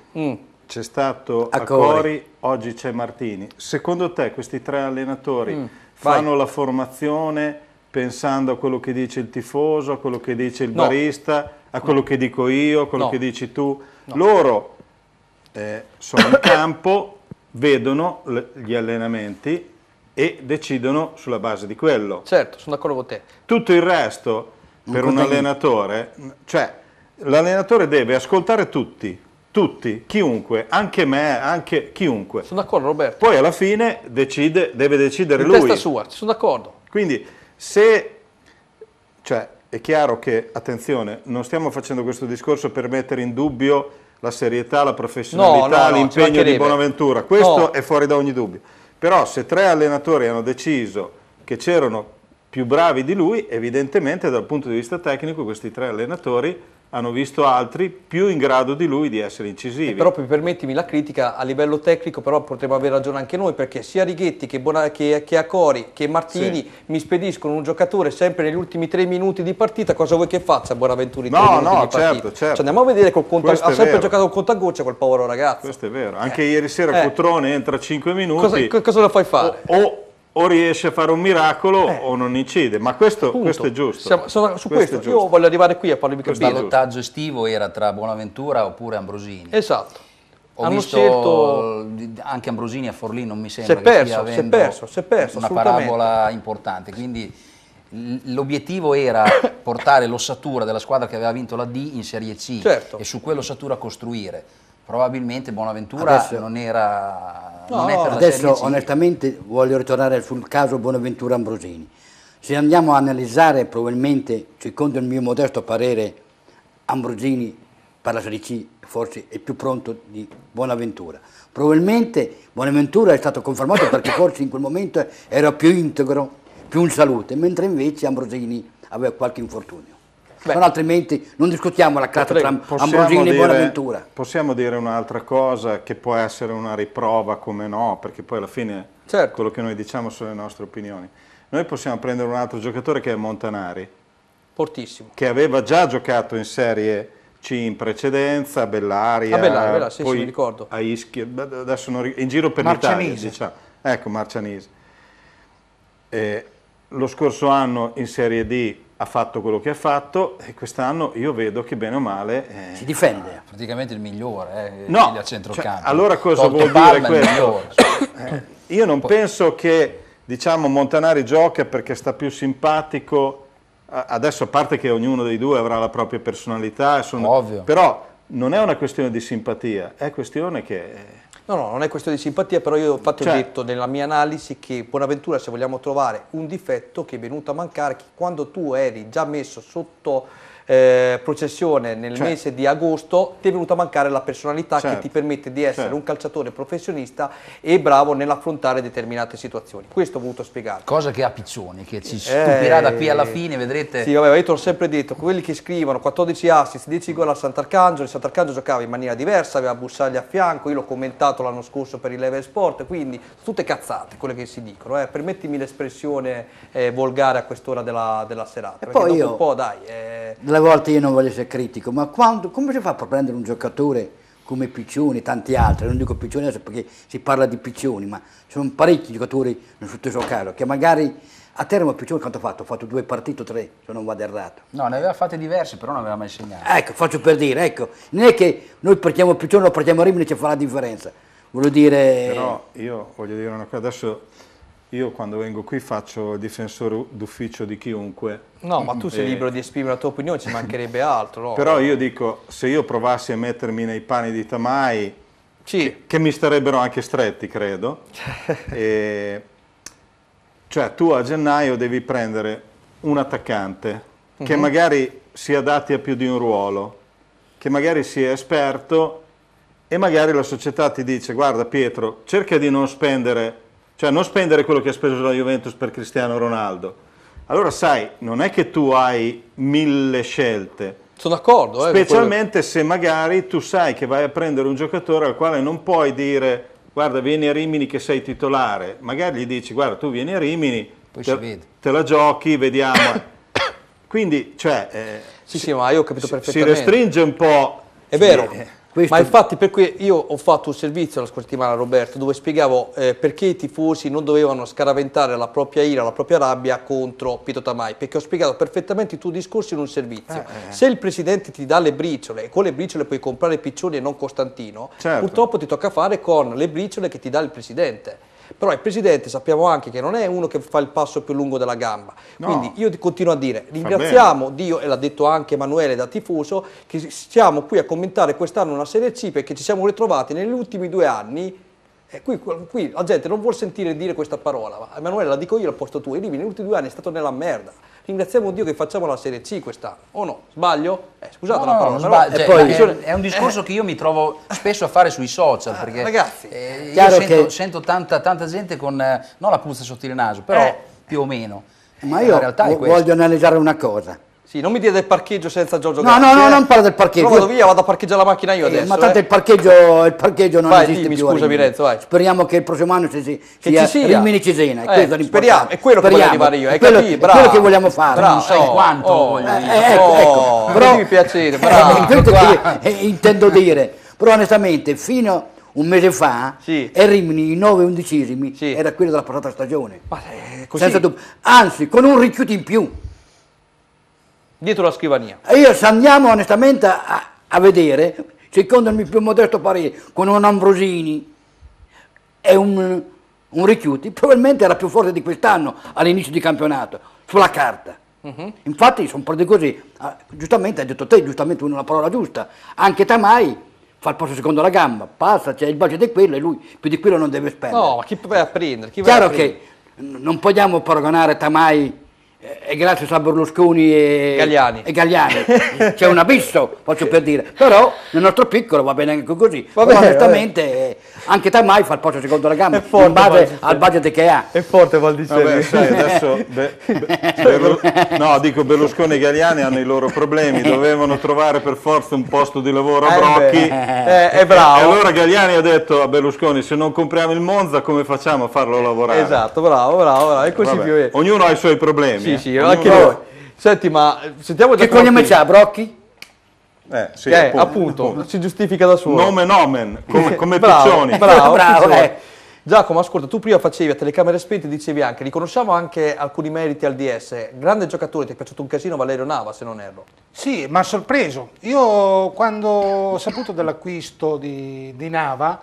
c'è stato Acori, oggi c'è Martini. Secondo te questi 3 allenatori fanno la formazione pensando a quello che dice il tifoso, a quello che dice il barista, a quello che dico io, a quello che dici tu? No. Loro sono in campo, vedono gli allenamenti e decidono sulla base di quello. Certo, sono d'accordo con te. Tutto il resto... Per un allenatore, cioè l'allenatore deve ascoltare tutti, chiunque, anche me, anche chiunque. Sono d'accordo, Roberto. Poi alla fine deve decidere lui. In testa sua, sono d'accordo. Quindi è chiaro che, attenzione, non stiamo facendo questo discorso per mettere in dubbio la serietà, la professionalità, l'impegno di Bonaventura, questo è fuori da ogni dubbio. Però se 3 allenatori hanno deciso che c'erano più bravi di lui, evidentemente dal punto di vista tecnico questi 3 allenatori hanno visto altri più in grado di lui di essere incisivi. Però permettimi la critica, a livello tecnico però potremmo avere ragione anche noi, perché sia Righetti che Acori che Martini mi spediscono un giocatore sempre negli ultimi 3 minuti di partita, cosa vuoi che faccia Bonaventura in 3 minuti di partita? Certo. Cioè, andiamo a vedere ha sempre giocato col contagoccia quel povero ragazzo. Questo è vero, anche ieri sera Cutrone entra 5 minuti. Cosa lo fai fare? O riesce a fare un miracolo o non incide, ma questo è giusto. Su questo io voglio arrivare qui a farvi capire. Il ballottaggio estivo era tra Bonaventura oppure Ambrosini. Esatto. Ho visto anche Ambrosini a Forlì, non mi sembra che stia avendo una parabola importante, quindi l'obiettivo era portare l'ossatura della squadra che aveva vinto la D in Serie C e su quell'ossatura costruire. Probabilmente Bonaventura adesso, non era... Adesso onestamente voglio ritornare sul caso Bonaventura Ambrosini. Se andiamo a analizzare, probabilmente, secondo il mio modesto parere, Ambrosini per la Serie C forse è più pronto di Bonaventura. Probabilmente Bonaventura è stato confermato perché forse in quel momento era più integro, più in salute, mentre invece Ambrosini aveva qualche infortunio. Non altrimenti non discutiamo la classe tra Ambrosini e Bonaventura. Possiamo dire un'altra cosa che può essere una riprova, come no, perché poi alla fine quello che noi diciamo sono le nostre opinioni. Noi possiamo prendere un altro giocatore che è Montanari, fortissimo, che aveva già giocato in Serie C in precedenza, a Bellaria, poi mi ricordo. a Ischia, adesso in giro per l'Italia, diciamo. Ecco, Marcianise. Lo scorso anno in Serie D ha fatto quello che ha fatto e quest'anno io vedo che bene o male si difende. Praticamente il migliore a centrocampo. Allora cosa vuol dire questo? Io non penso che Montanari gioca perché sta più simpatico, adesso a parte che ognuno dei due avrà la propria personalità, ovvio. Però non è una questione di simpatia, è questione che... No, non è questione di simpatia, però io infatti ho detto nella mia analisi che Bonaventura, se vogliamo trovare un difetto che è venuto a mancare, che quando tu eri già messo sotto processione nel mese di agosto, ti è venuta a mancare la personalità che ti permette di essere un calciatore professionista e bravo nell'affrontare determinate situazioni. Questo ho voluto spiegare. Cosa che ha Piccioni, che ci stupirà da qui alla fine, vedrete. Sì, vabbè, io te l'ho sempre detto, quelli che scrivono 14 assist, 10 gol a Sant'Arcangelo, il Sant'Arcangelo giocava in maniera diversa, aveva Bussaglia a fianco, io l'ho commentato l'anno scorso per il Level Sport, quindi tutte cazzate quelle che si dicono, permettimi l'espressione volgare a quest'ora della serata. E poi io, un po', dai, delle volte io non voglio essere critico, ma come si fa per prendere un giocatore come Piccioni e tanti altri, non dico Piccioni adesso perché si parla di Piccioni, ma ci sono parecchi giocatori nel stesso caso, che magari a Teramo Piccioni quanto ha fatto? Ha fatto 2 partite o 3, se non vado errato. No, ne aveva fatte diverse, però non aveva mai segnato. Ecco, faccio per dire, ecco, non è che noi partiamo Piccioni o partiamo Rimini ci fa la differenza, voglio dire... Però io voglio dire una cosa, adesso io quando vengo qui faccio il difensore d'ufficio di chiunque. No, ma tu sei libero di esprimere la tua opinione, ci mancherebbe altro. No? Però io dico, se io provassi a mettermi nei panni di Tamai, che mi starebbero anche stretti, credo, cioè tu a gennaio devi prendere un attaccante che magari si adatti a più di un ruolo, che magari sia esperto e magari la società ti dice guarda Pietro, cerca di non spendere, cioè non spendere quello che ha speso la Juventus per Cristiano Ronaldo. Allora sai, non è che tu hai 1000 scelte. Sono d'accordo. Specialmente se magari tu sai che vai a prendere un giocatore al quale non puoi dire guarda vieni a Rimini che sei titolare. Magari gli dici guarda tu vieni a Rimini, te la giochi, vediamo. Quindi, cioè, sì, ma io ho capito perfettamente. Si restringe un po'. È vero. Ma infatti per cui io ho fatto un servizio la scorsa settimana, Roberto, dove spiegavo perché i tifosi non dovevano scaraventare la propria ira, la propria rabbia contro Pietro Tamai, perché ho spiegato perfettamente il tuo discorso in un servizio. Se il presidente ti dà le briciole e con le briciole puoi comprare Piccioni e non Costantino, purtroppo ti tocca fare con le briciole che ti dà il presidente. Però il presidente sappiamo anche che non è uno che fa il passo più lungo della gamba, quindi io continuo a dire ringraziamo Dio, e l'ha detto anche Emanuele da tifoso, che siamo qui a commentare quest'anno una Serie C perché ci siamo ritrovati negli ultimi 2 anni. Qui la gente non vuol sentire dire questa parola, ma Emanuele la dico io al posto tuo, negli ultimi 2 anni è stato nella merda. Ringraziamo Dio che facciamo la Serie C quest'anno, o no? Sbaglio? Scusate la parola, però, poi, è un discorso che io mi trovo spesso a fare sui social, perché ragazzi, io sento tanta gente con, non la puzza sotto il naso, però più o meno. Ma io voglio analizzare una cosa. Sì, non mi dire del parcheggio senza Giorgio Grassi. No, non parlo del parcheggio. Vado via, vado a parcheggiare la macchina io adesso. Ma tanto il parcheggio non esiste più. Scusami Renzo, vai. Speriamo che il prossimo anno sia Rimini-Cesena. Speriamo, è quello che voglio arrivare io. È quello che vogliamo fare. Non sai quanto. Ecco. Però mi piacere, bravo. Intendo dire, però onestamente fino un mese fa e Rimini i 9/11 era quello della passata stagione. Senza dubbio. Anzi, con un rifiuto in più. Dietro la scrivania. Io se andiamo onestamente a vedere, secondo il mio più modesto parere, con un Ambrosini e un Richiuti, probabilmente era più forte di quest'anno all'inizio di campionato, sulla carta. Infatti sono partiti così, giustamente hai detto te, giustamente una parola giusta, anche Tamai fa il posto secondo la gamba, passa, c'è il budget di quello e lui più di quello non deve spendere. No, ma chi vai a prendere? Chiaro che non possiamo paragonare Tamai e grazie a Berlusconi e Galliani. C'è un abisso, faccio per dire, però nel nostro piccolo va bene anche così. onestamente anche Tamai fa il posto secondo la gamba in base al budget che ha. È forte Valdicelli. Sai, adesso dico Berlusconi e Galliani hanno i loro problemi, dovevano trovare per forza un posto di lavoro a Brocchi. È bravo. E allora Galliani ha detto a Berlusconi: se non compriamo il Monza come facciamo a farlo lavorare? Esatto, bravo, è così più è. Ognuno ha i suoi problemi. Sì, anche noi. Senti, ma sentiamo che cognome c'ha Brocchi? Appunto, si giustifica da solo. Nomen, come Piccioni. Bravo. Giacomo, ascolta, tu prima facevi a telecamere spente, dicevi anche, riconosciamo anche alcuni meriti al DS. Grande giocatore, ti è piaciuto un casino Valerio Nava, se non erro. Sì, mi ha sorpreso. Io quando ho saputo dell'acquisto di Nava,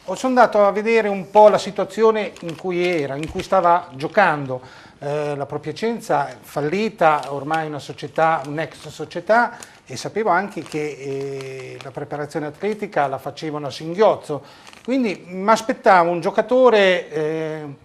sono andato a vedere un po' la situazione in cui stava giocando. La Propiacenza fallita, ormai un'ex società, e sapevo anche che la preparazione atletica la facevano a singhiozzo, quindi mi aspettavo un giocatore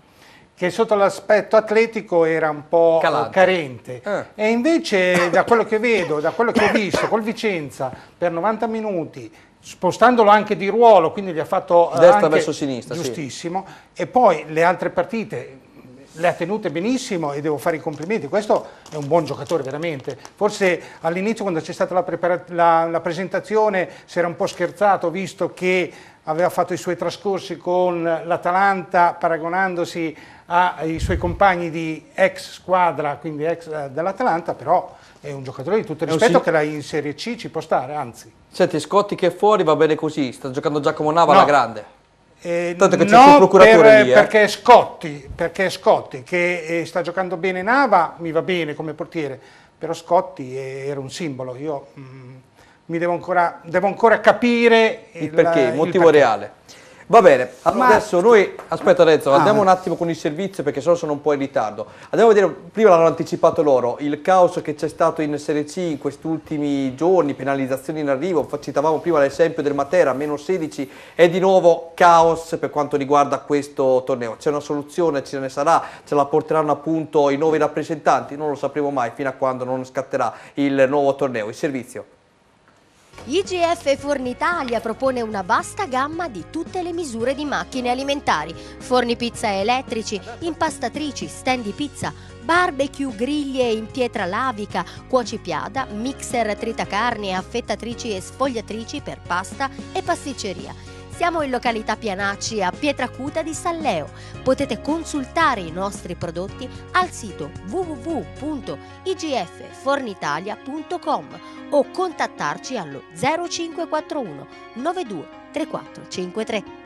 che sotto l'aspetto atletico era un po' carente. E invece da quello che vedo, da quello che ho visto col Vicenza per 90 minuti, spostandolo anche di ruolo, quindi gli ha fatto destra verso sinistra, giustissimo, e poi le altre partite le ha tenute benissimo e devo fare i complimenti. Questo è un buon giocatore veramente. Forse all'inizio, quando c'è stata la presentazione, si era un po' scherzato, visto che aveva fatto i suoi trascorsi con l'Atalanta paragonandosi ai suoi compagni di ex squadra, quindi ex dell'Atalanta, però è un giocatore di tutto rispetto, che in Serie C ci può stare, anzi. Senti, Scotti che è fuori, va bene così, sta giocando Giacomo Nava alla grande. Tanto che c'è il procuratore lì, perché Scotti che sta giocando bene Nava, mi va bene come portiere, però Scotti era un simbolo. Io devo ancora capire il perché, il motivo reale. Va bene, allora adesso noi, aspetta Renzo, andiamo un attimo con il servizio perché sono un po' in ritardo. Andiamo a vedere, prima l'hanno anticipato loro, il caos che c'è stato in Serie C in questi ultimi giorni, penalizzazioni in arrivo, citavamo prima l'esempio del Matera, meno 16, è di nuovo caos per quanto riguarda questo torneo. C'è una soluzione, ce ne sarà, ce la porteranno appunto i nuovi rappresentanti, non lo sapremo mai fino a quando non scatterà il nuovo torneo. Il servizio. IGF Fornitalia propone una vasta gamma di tutte le misure di macchine alimentari, forni pizza elettrici, impastatrici, stand di pizza, barbecue, griglie in pietra lavica, cuocipiada, mixer tritacarni, affettatrici e sfogliatrici per pasta e pasticceria. Siamo in località Pianacci a Pietracuta di Salleo. Potete consultare i nostri prodotti al sito www.igffornitalia.com o contattarci allo 0541 92 3453.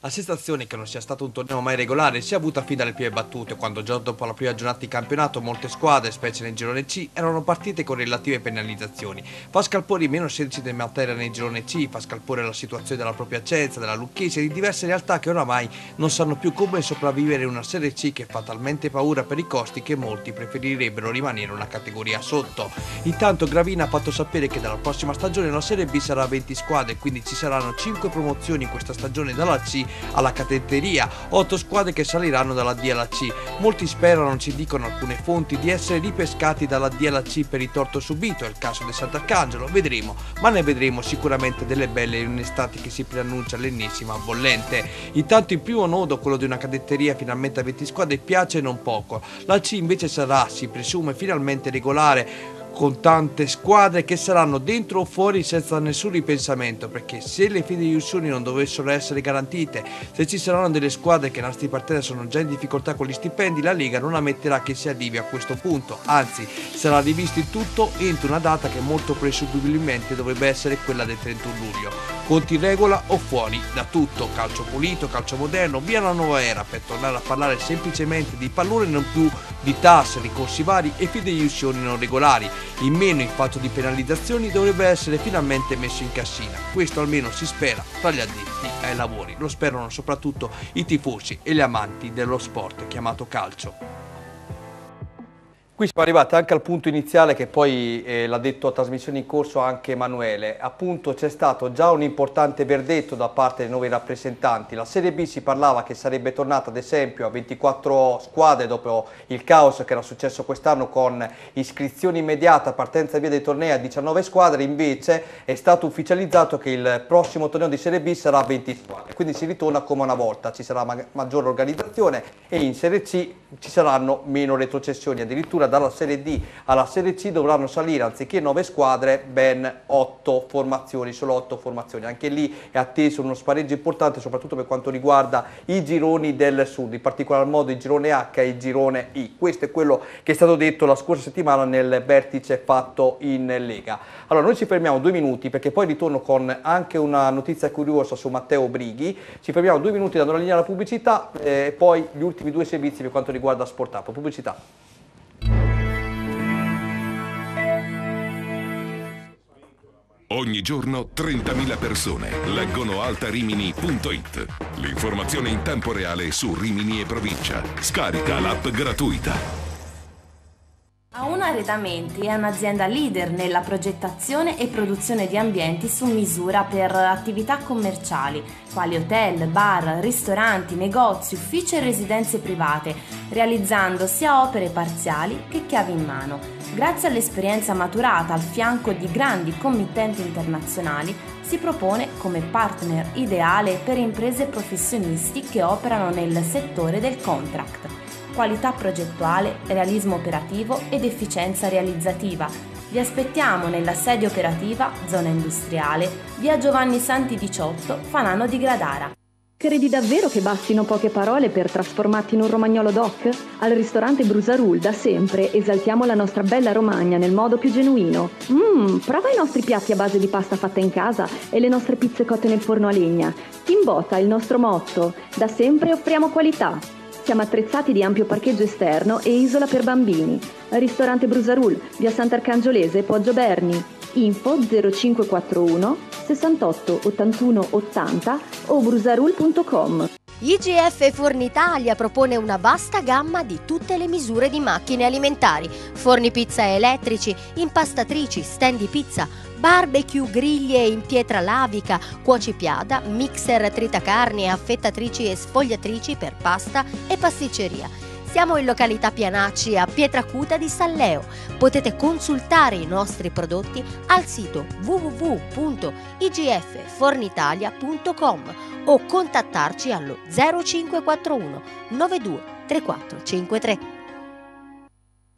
La sensazione che non sia stato un torneo mai regolare si è avuta fin dalle prime battute, quando già dopo la prima giornata di campionato molte squadre, specie nel girone C, erano partite con relative penalizzazioni. Fa scalpore meno 16 del Matera nel girone C, fa scalpore la situazione della propria Piacenza, della Lucchese e di diverse realtà che oramai non sanno più come sopravvivere in una Serie C che fa talmente paura per i costi che molti preferirebbero rimanere una categoria sotto. Intanto Gravina ha fatto sapere che dalla prossima stagione la Serie B sarà 20 squadre, quindi ci saranno 5 promozioni in questa stagione dalla C alla cadetteria, 8 squadre che saliranno dalla D alla C. Molti sperano, ci dicono alcune fonti, di essere ripescati dalla D alla C per il torto subito, è il caso di Sant'Arcangelo, vedremo, ma ne vedremo sicuramente delle belle in un'estate che si preannuncia l'ennesima bollente. Intanto il primo nodo, quello di una cadetteria finalmente a 20 squadre, piace non poco. La C invece sarà, si presume, finalmente regolare, con tante squadre che saranno dentro o fuori senza nessun ripensamento, perché se le fideiussioni non dovessero essere garantite, se ci saranno delle squadre che nasti partenza sono già in difficoltà con gli stipendi, la Lega non ammetterà che si arrivi a questo punto, anzi sarà rivisto il tutto entro una data che molto presumibilmente dovrebbe essere quella del 31 luglio. Conti in regola o fuori da tutto, calcio pulito, calcio moderno, via la nuova era, per tornare a parlare semplicemente di pallone, non più di tasse, ricorsi vari e fideiussioni non regolari. In meno il fatto di penalizzazioni dovrebbe essere finalmente messo in cassina. Questo almeno si spera tra gli addetti ai lavori. Lo sperano soprattutto i tifosi e gli amanti dello sport chiamato calcio. Qui siamo arrivati anche al punto iniziale che poi l'ha detto a trasmissione in corso anche Emanuele. Appunto c'è stato già un importante verdetto da parte dei nuovi rappresentanti. La Serie B si parlava che sarebbe tornata ad esempio a 24 squadre dopo il caos che era successo quest'anno con iscrizione immediata, partenza via dei tornei a 19 squadre, invece è stato ufficializzato che il prossimo torneo di Serie B sarà a 20 squadre. Quindi si ritorna come una volta, ci sarà maggiore organizzazione e in Serie C ci saranno meno retrocessioni, addirittura dalla Serie D alla Serie C dovranno salire anziché 9 squadre ben 8 formazioni, solo 8 formazioni. Anche lì è atteso uno spareggio importante soprattutto per quanto riguarda i gironi del sud, in particolar modo il girone H e il girone I. Questo è quello che è stato detto la scorsa settimana nel vertice fatto in Lega. Allora noi ci fermiamo 2 minuti perché poi ritorno con anche una notizia curiosa su Matteo Brighi. Ci fermiamo 2 minuti dando la linea alla pubblicità e poi gli ultimi 2 servizi per quanto riguarda Sport Up. Pubblicità. Ogni giorno 30.000 persone leggono altarimini.it. L'informazione in tempo reale su Rimini e provincia. Scarica l'app gratuita. A1 Arredamenti è un'azienda leader nella progettazione e produzione di ambienti su misura per attività commerciali, quali hotel, bar, ristoranti, negozi, uffici e residenze private, realizzando sia opere parziali che chiavi in mano. Grazie all'esperienza maturata al fianco di grandi committenti internazionali, si propone come partner ideale per imprese e professionisti che operano nel settore del contract. Qualità progettuale, realismo operativo ed efficienza realizzativa. Vi aspettiamo nella sede operativa, zona industriale, via Giovanni Santi 18, Fanano di Gradara. Credi davvero che bastino poche parole per trasformarti in un romagnolo doc? Al ristorante Brusarul da sempre esaltiamo la nostra bella Romagna nel modo più genuino. Prova i nostri piatti a base di pasta fatta in casa e le nostre pizze cotte nel forno a legna. Ti imbotta il nostro motto: da sempre offriamo qualità. Siamo attrezzati di ampio parcheggio esterno e isola per bambini. Ristorante Brusarul, via Sant'Arcangiolese, Poggio Berni. Info 0541 68 81 80 o brusarul.com. IGF Fornitalia propone una vasta gamma di tutte le misure di macchine alimentari, forni pizza elettrici, impastatrici, stand di pizza, barbecue, griglie in pietra lavica, cuocipiada, mixer tritacarni, affettatrici e sfogliatrici per pasta e pasticceria. Siamo in località Pianacci a Pietracuta di Salleo. Potete consultare i nostri prodotti al sito www.igffornitalia.com o contattarci allo 0541 92 3453.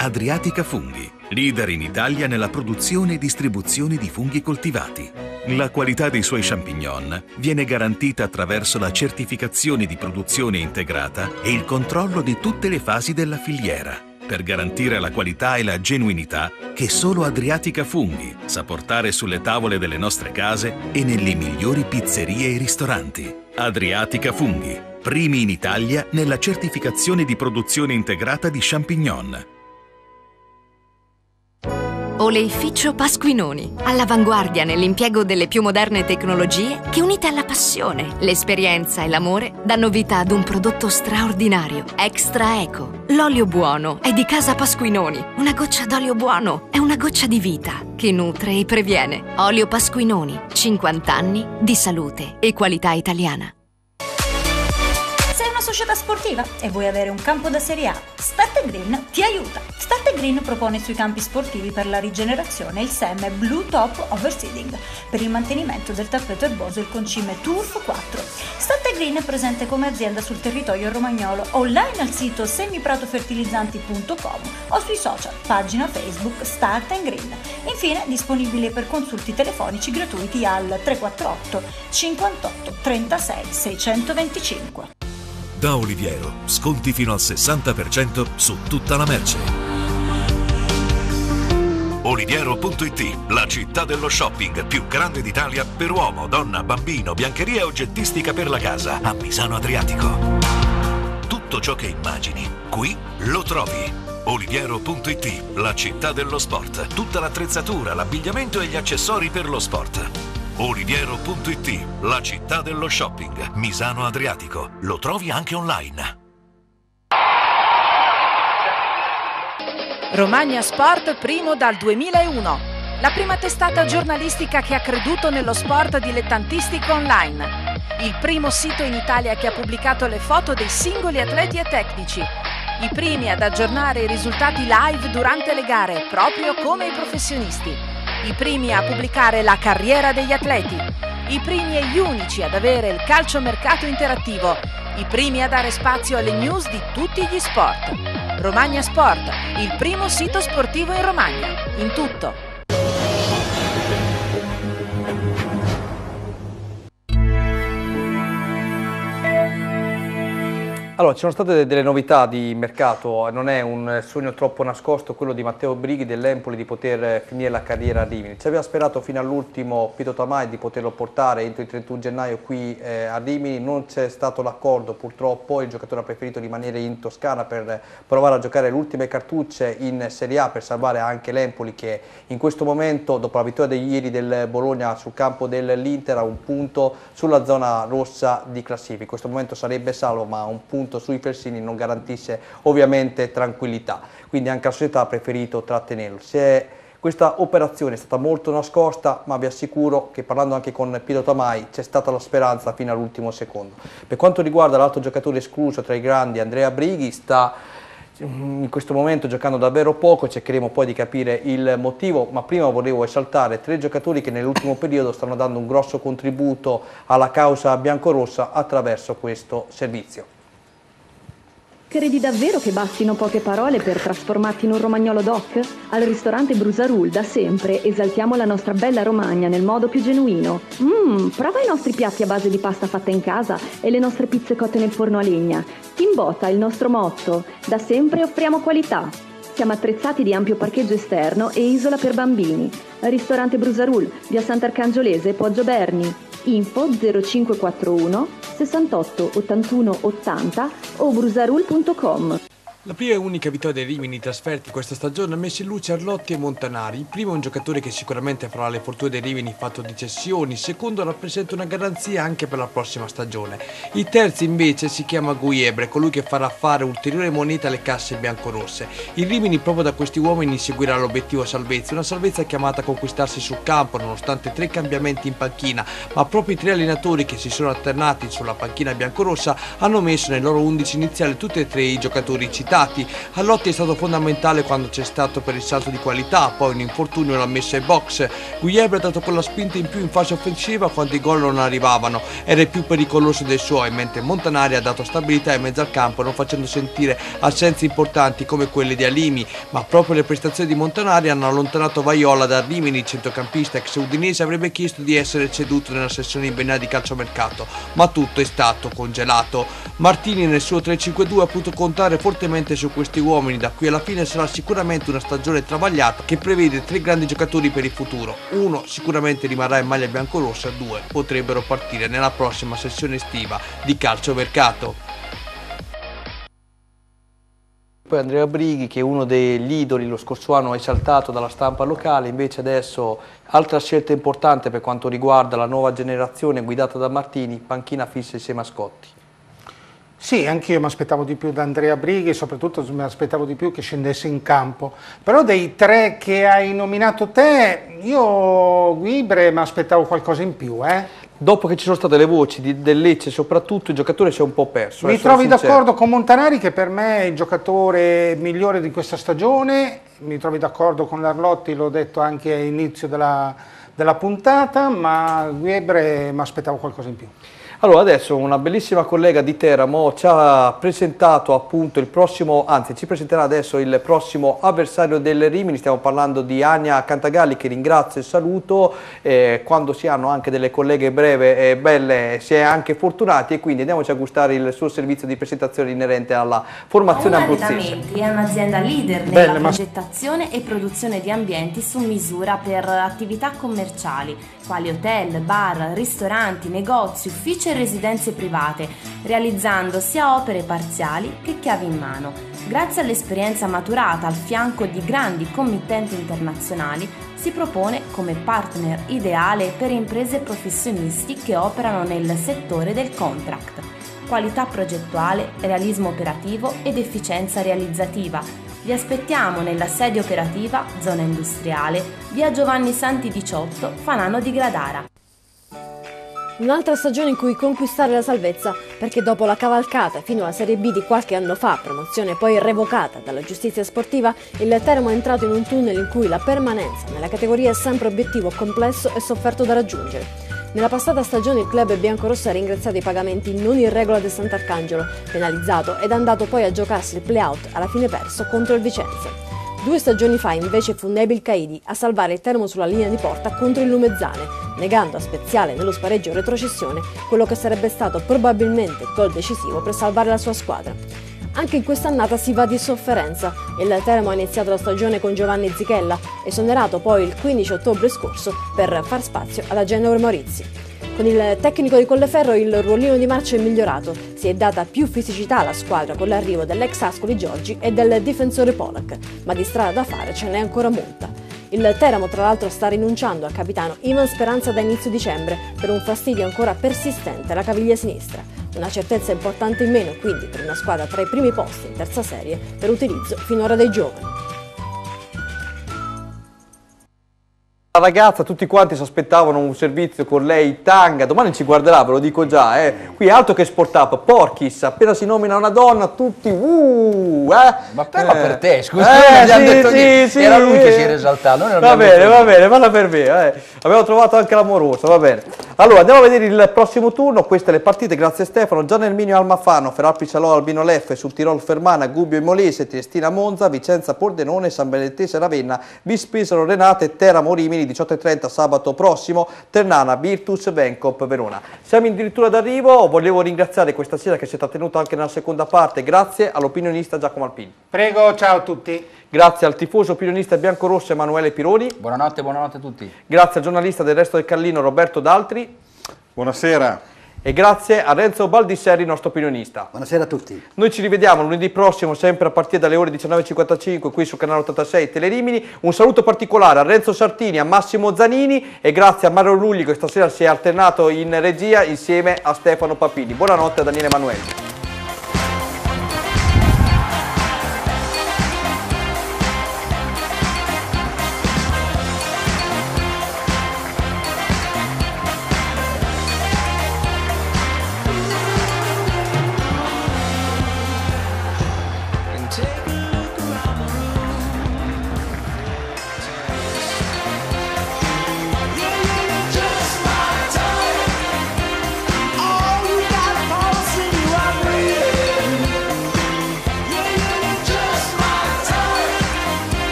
Adriatica Funghi, leader in Italia nella produzione e distribuzione di funghi coltivati. La qualità dei suoi champignon viene garantita attraverso la certificazione di produzione integrata e il controllo di tutte le fasi della filiera, per garantire la qualità e la genuinità che solo Adriatica Funghi sa portare sulle tavole delle nostre case e nelle migliori pizzerie e ristoranti. Adriatica Funghi, primi in Italia nella certificazione di produzione integrata di champignon. Oleificio Pasquinoni, all'avanguardia nell'impiego delle più moderne tecnologie che, unite alla passione, l'esperienza e l'amore, danno vita ad un prodotto straordinario, Extra Eco. L'olio buono è di casa Pasquinoni. Una goccia d'olio buono è una goccia di vita che nutre e previene. Olio Pasquinoni, 50 anni di salute e qualità italiana. Sei una società sportiva e vuoi avere un campo da Serie A? Start Green ti aiuta. Start Green propone sui campi sportivi per la rigenerazione il seme Blue Top Overseeding per il mantenimento del tappeto erboso e il concime Turf 4. Start Green è presente come azienda sul territorio romagnolo, online al sito semiprattofertilizzanti.com o sui social, pagina Facebook Start Green. Infine disponibile per consulti telefonici gratuiti al 348 58 36 625. Da Oliviero, sconti fino al 60% su tutta la merce. Oliviero.it, la città dello shopping più grande d'Italia per uomo, donna, bambino, biancheria e oggettistica per la casa a Misano Adriatico. Tutto ciò che immagini, qui lo trovi. Oliviero.it, la città dello sport. Tutta l'attrezzatura, l'abbigliamento e gli accessori per lo sport. Oliviero.it, la città dello shopping, Misano Adriatico. Lo trovi anche online. Romagna Sport primo dal 2001. La prima testata giornalistica che ha creduto nello sport dilettantistico online. Il primo sito in Italia che ha pubblicato le foto dei singoli atleti e tecnici. I primi ad aggiornare i risultati live durante le gare, proprio come i professionisti. I primi a pubblicare la carriera degli atleti, i primi e gli unici ad avere il calciomercato interattivo, i primi a dare spazio alle news di tutti gli sport. Romagna Sport, il primo sito sportivo in Romagna, in tutto. Allora, ci sono state delle novità di mercato, non è un sogno troppo nascosto quello di Matteo Brighi dell'Empoli di poter finire la carriera a Rimini. Ci aveva sperato fino all'ultimo Pito Tamai di poterlo portare entro il 31 gennaio qui a Rimini, non c'è stato l'accordo purtroppo, il giocatore ha preferito rimanere in Toscana per provare a giocare le ultime cartucce in Serie A per salvare anche l'Empoli che in questo momento, dopo la vittoria di ieri del Bologna sul campo dell'Inter, ha un punto sulla zona rossa di classifica. In questo momento sarebbe salvo, ma un punto appunto sui Fersini non garantisse ovviamente tranquillità, quindi anche la società ha preferito trattenerlo. Questa operazione è stata molto nascosta, ma vi assicuro che parlando anche con Piero Tamai c'è stata la speranza fino all'ultimo secondo. Per quanto riguarda l'altro giocatore escluso tra i grandi, Andrea Brighi, sta in questo momento giocando davvero poco, cercheremo poi di capire il motivo, ma prima volevo esaltare 3 giocatori che nell'ultimo periodo stanno dando un grosso contributo alla causa biancorossa attraverso questo servizio. Credi davvero che bastino poche parole per trasformarti in un romagnolo doc? Al ristorante Brusarul da sempre esaltiamo la nostra bella Romagna nel modo più genuino. Prova i nostri piatti a base di pasta fatta in casa e le nostre pizze cotte nel forno a legna. Timbota è il nostro motto. Da sempre offriamo qualità. Siamo attrezzati di ampio parcheggio esterno e isola per bambini. Ristorante Brusarul, via Sant'Arcangiolese, Poggio Berni. Info 0541 68 81 80 o brusarul.com. La prima e unica vittoria dei Rimini trasferti questa stagione ha messo in luce Arlotti e Montanari. Il primo è un giocatore che sicuramente farà le fortune dei Rimini fatto di cessioni, il secondo rappresenta una garanzia anche per la prossima stagione. Il terzo invece si chiama Guiebre, colui che farà fare ulteriore moneta alle casse biancorosse. Il Rimini proprio da questi uomini seguirà l'obiettivo salvezza, una salvezza chiamata a conquistarsi sul campo nonostante 3 cambiamenti in panchina, ma proprio i 3 allenatori che si sono alternati sulla panchina biancorossa hanno messo nel loro 11 iniziale tutti e 3 i giocatori citati. Arlotti è stato fondamentale quando c'è stato per il salto di qualità, poi un infortunio l'ha messo ai box. Guiebre ha dato quella spinta in più in fase offensiva quando i gol non arrivavano, era il più pericoloso dei suoi, mentre Montanari ha dato stabilità in mezzo al campo non facendo sentire assenze importanti come quelle di Alimi, ma proprio le prestazioni di Montanari hanno allontanato Vaiola da Rimini. Il centrocampista ex udinese avrebbe chiesto di essere ceduto nella sessione invernale di calciomercato, ma tutto è stato congelato. Martini nel suo 3-5-2 ha potuto contare fortemente su questi uomini, da qui alla fine sarà sicuramente una stagione travagliata che prevede 3 grandi giocatori per il futuro. 1 sicuramente rimarrà in maglia biancorossa, 2 potrebbero partire nella prossima sessione estiva di calciomercato. Poi Andrea Brighi, che è uno degli idoli, lo scorso anno esaltato dalla stampa locale, invece adesso altra scelta importante per quanto riguarda la nuova generazione guidata da Martini, panchina fissa i 6 mascotti. Sì, anch'io mi aspettavo di più da Andrea Brighi e soprattutto mi aspettavo di più che scendesse in campo. Però dei 3 che hai nominato te, io Guiebre mi aspettavo qualcosa in più. Dopo che ci sono state le voci del Lecce soprattutto, il giocatore si è un po' perso. Mi trovi d'accordo con Montanari che per me è il giocatore migliore di questa stagione, mi trovi d'accordo con l'Arlotti, l'ho detto anche all'inizio della puntata, ma Guiebre mi aspettavo qualcosa in più. Allora adesso una bellissima collega di Teramo ci ha presentato appunto il prossimo, anzi ci presenterà adesso il prossimo avversario del Rimini, stiamo parlando di Ania Cantagalli che ringrazio e saluto, quando si hanno anche delle colleghe breve e belle si è anche fortunati e quindi andiamoci a gustare il suo servizio di presentazione inerente alla formazione abruzzese. Arredamenti è un'azienda leader nella progettazione e produzione di ambienti su misura per attività commerciali, quali hotel, bar, ristoranti, negozi, uffici e residenze private, realizzando sia opere parziali che chiavi in mano. Grazie all'esperienza maturata al fianco di grandi committenti internazionali, si propone come partner ideale per imprese e professionisti che operano nel settore del contract. Qualità progettuale, realismo operativo ed efficienza realizzativa. Vi aspettiamo nella sede operativa, zona industriale, via Giovanni Santi 18, Fanano di Gradara. Un'altra stagione in cui conquistare la salvezza, perché dopo la cavalcata fino alla Serie B di qualche anno fa, promozione poi revocata dalla giustizia sportiva, il Teramo è entrato in un tunnel in cui la permanenza nella categoria è sempre obiettivo complesso e sofferto da raggiungere. Nella passata stagione il club biancorosso ha ringraziato i pagamenti non in regola del Sant'Arcangelo, penalizzato ed è andato poi a giocarsi il play-out, alla fine perso contro il Vicenza. 2 stagioni fa invece fu Nabil Caidi a salvare il Teramo sulla linea di porta contro il Lumezzane, negando a Speziale nello spareggio retrocessione quello che sarebbe stato probabilmente il gol decisivo per salvare la sua squadra. Anche in quest'annata si va di sofferenza. Il Teramo ha iniziato la stagione con Giovanni Zichella, esonerato poi il 15 ottobre scorso per far spazio alla Genoa Maurizzi. Con il tecnico di Colleferro il ruolino di marcia è migliorato, si è data più fisicità alla squadra con l'arrivo dell'ex Ascoli Giorgi e del difensore Polak, ma di strada da fare ce n'è ancora molta. Il Teramo tra l'altro sta rinunciando al capitano Ivan Speranza da inizio dicembre per un fastidio ancora persistente alla caviglia sinistra. Una certezza importante in meno quindi per una squadra tra i primi posti in terza serie per utilizzo finora dei giovani. La ragazza, tutti quanti si aspettavano un servizio con lei, Tanga, domani ci guarderà, ve lo dico già, Qui è altro che Sport Up, Porchis, appena si nomina una donna, tutti, Ma per te, scusa, non abbiamo detto niente. Sì, era lui che si era esaltato. Va bene, vada per me, abbiamo trovato anche l'amorosa, va bene. Allora, andiamo a vedere il prossimo turno, queste le partite, grazie Stefano, Gian Erminio Almafano, Feralpi Salò, Albino Leffe, Sul Tirol Fermana, Gubbio Imolese, Triestina Monza, Vicenza Pordenone, San Benedettese Ravenna, Vispesaro Renate, Teramo Rimini, 18:30 sabato prossimo, Ternana, Virtus, Vencop, Verona. Siamo addirittura d'arrivo, volevo ringraziare questa sera che si è trattenuta anche nella seconda parte, grazie all'opinionista Giacomo Alpini. Prego, ciao a tutti. Grazie al tifoso opinionista biancorosso Emanuele Pironi. Buonanotte a tutti. Grazie al giornalista del Resto del Carlino Roberto Daltri. Buonasera. E grazie a Renzo Baldisseri, nostro opinionista. Buonasera a tutti. Noi ci rivediamo lunedì prossimo, sempre a partire dalle ore 19:55 qui sul canale 86 Telerimini. Un saluto particolare a Renzo Sartini, a Massimo Zanini e grazie a Mario Lugli che stasera si è alternato in regia insieme a Stefano Papini. Buonanotte a Daniele Emanuele.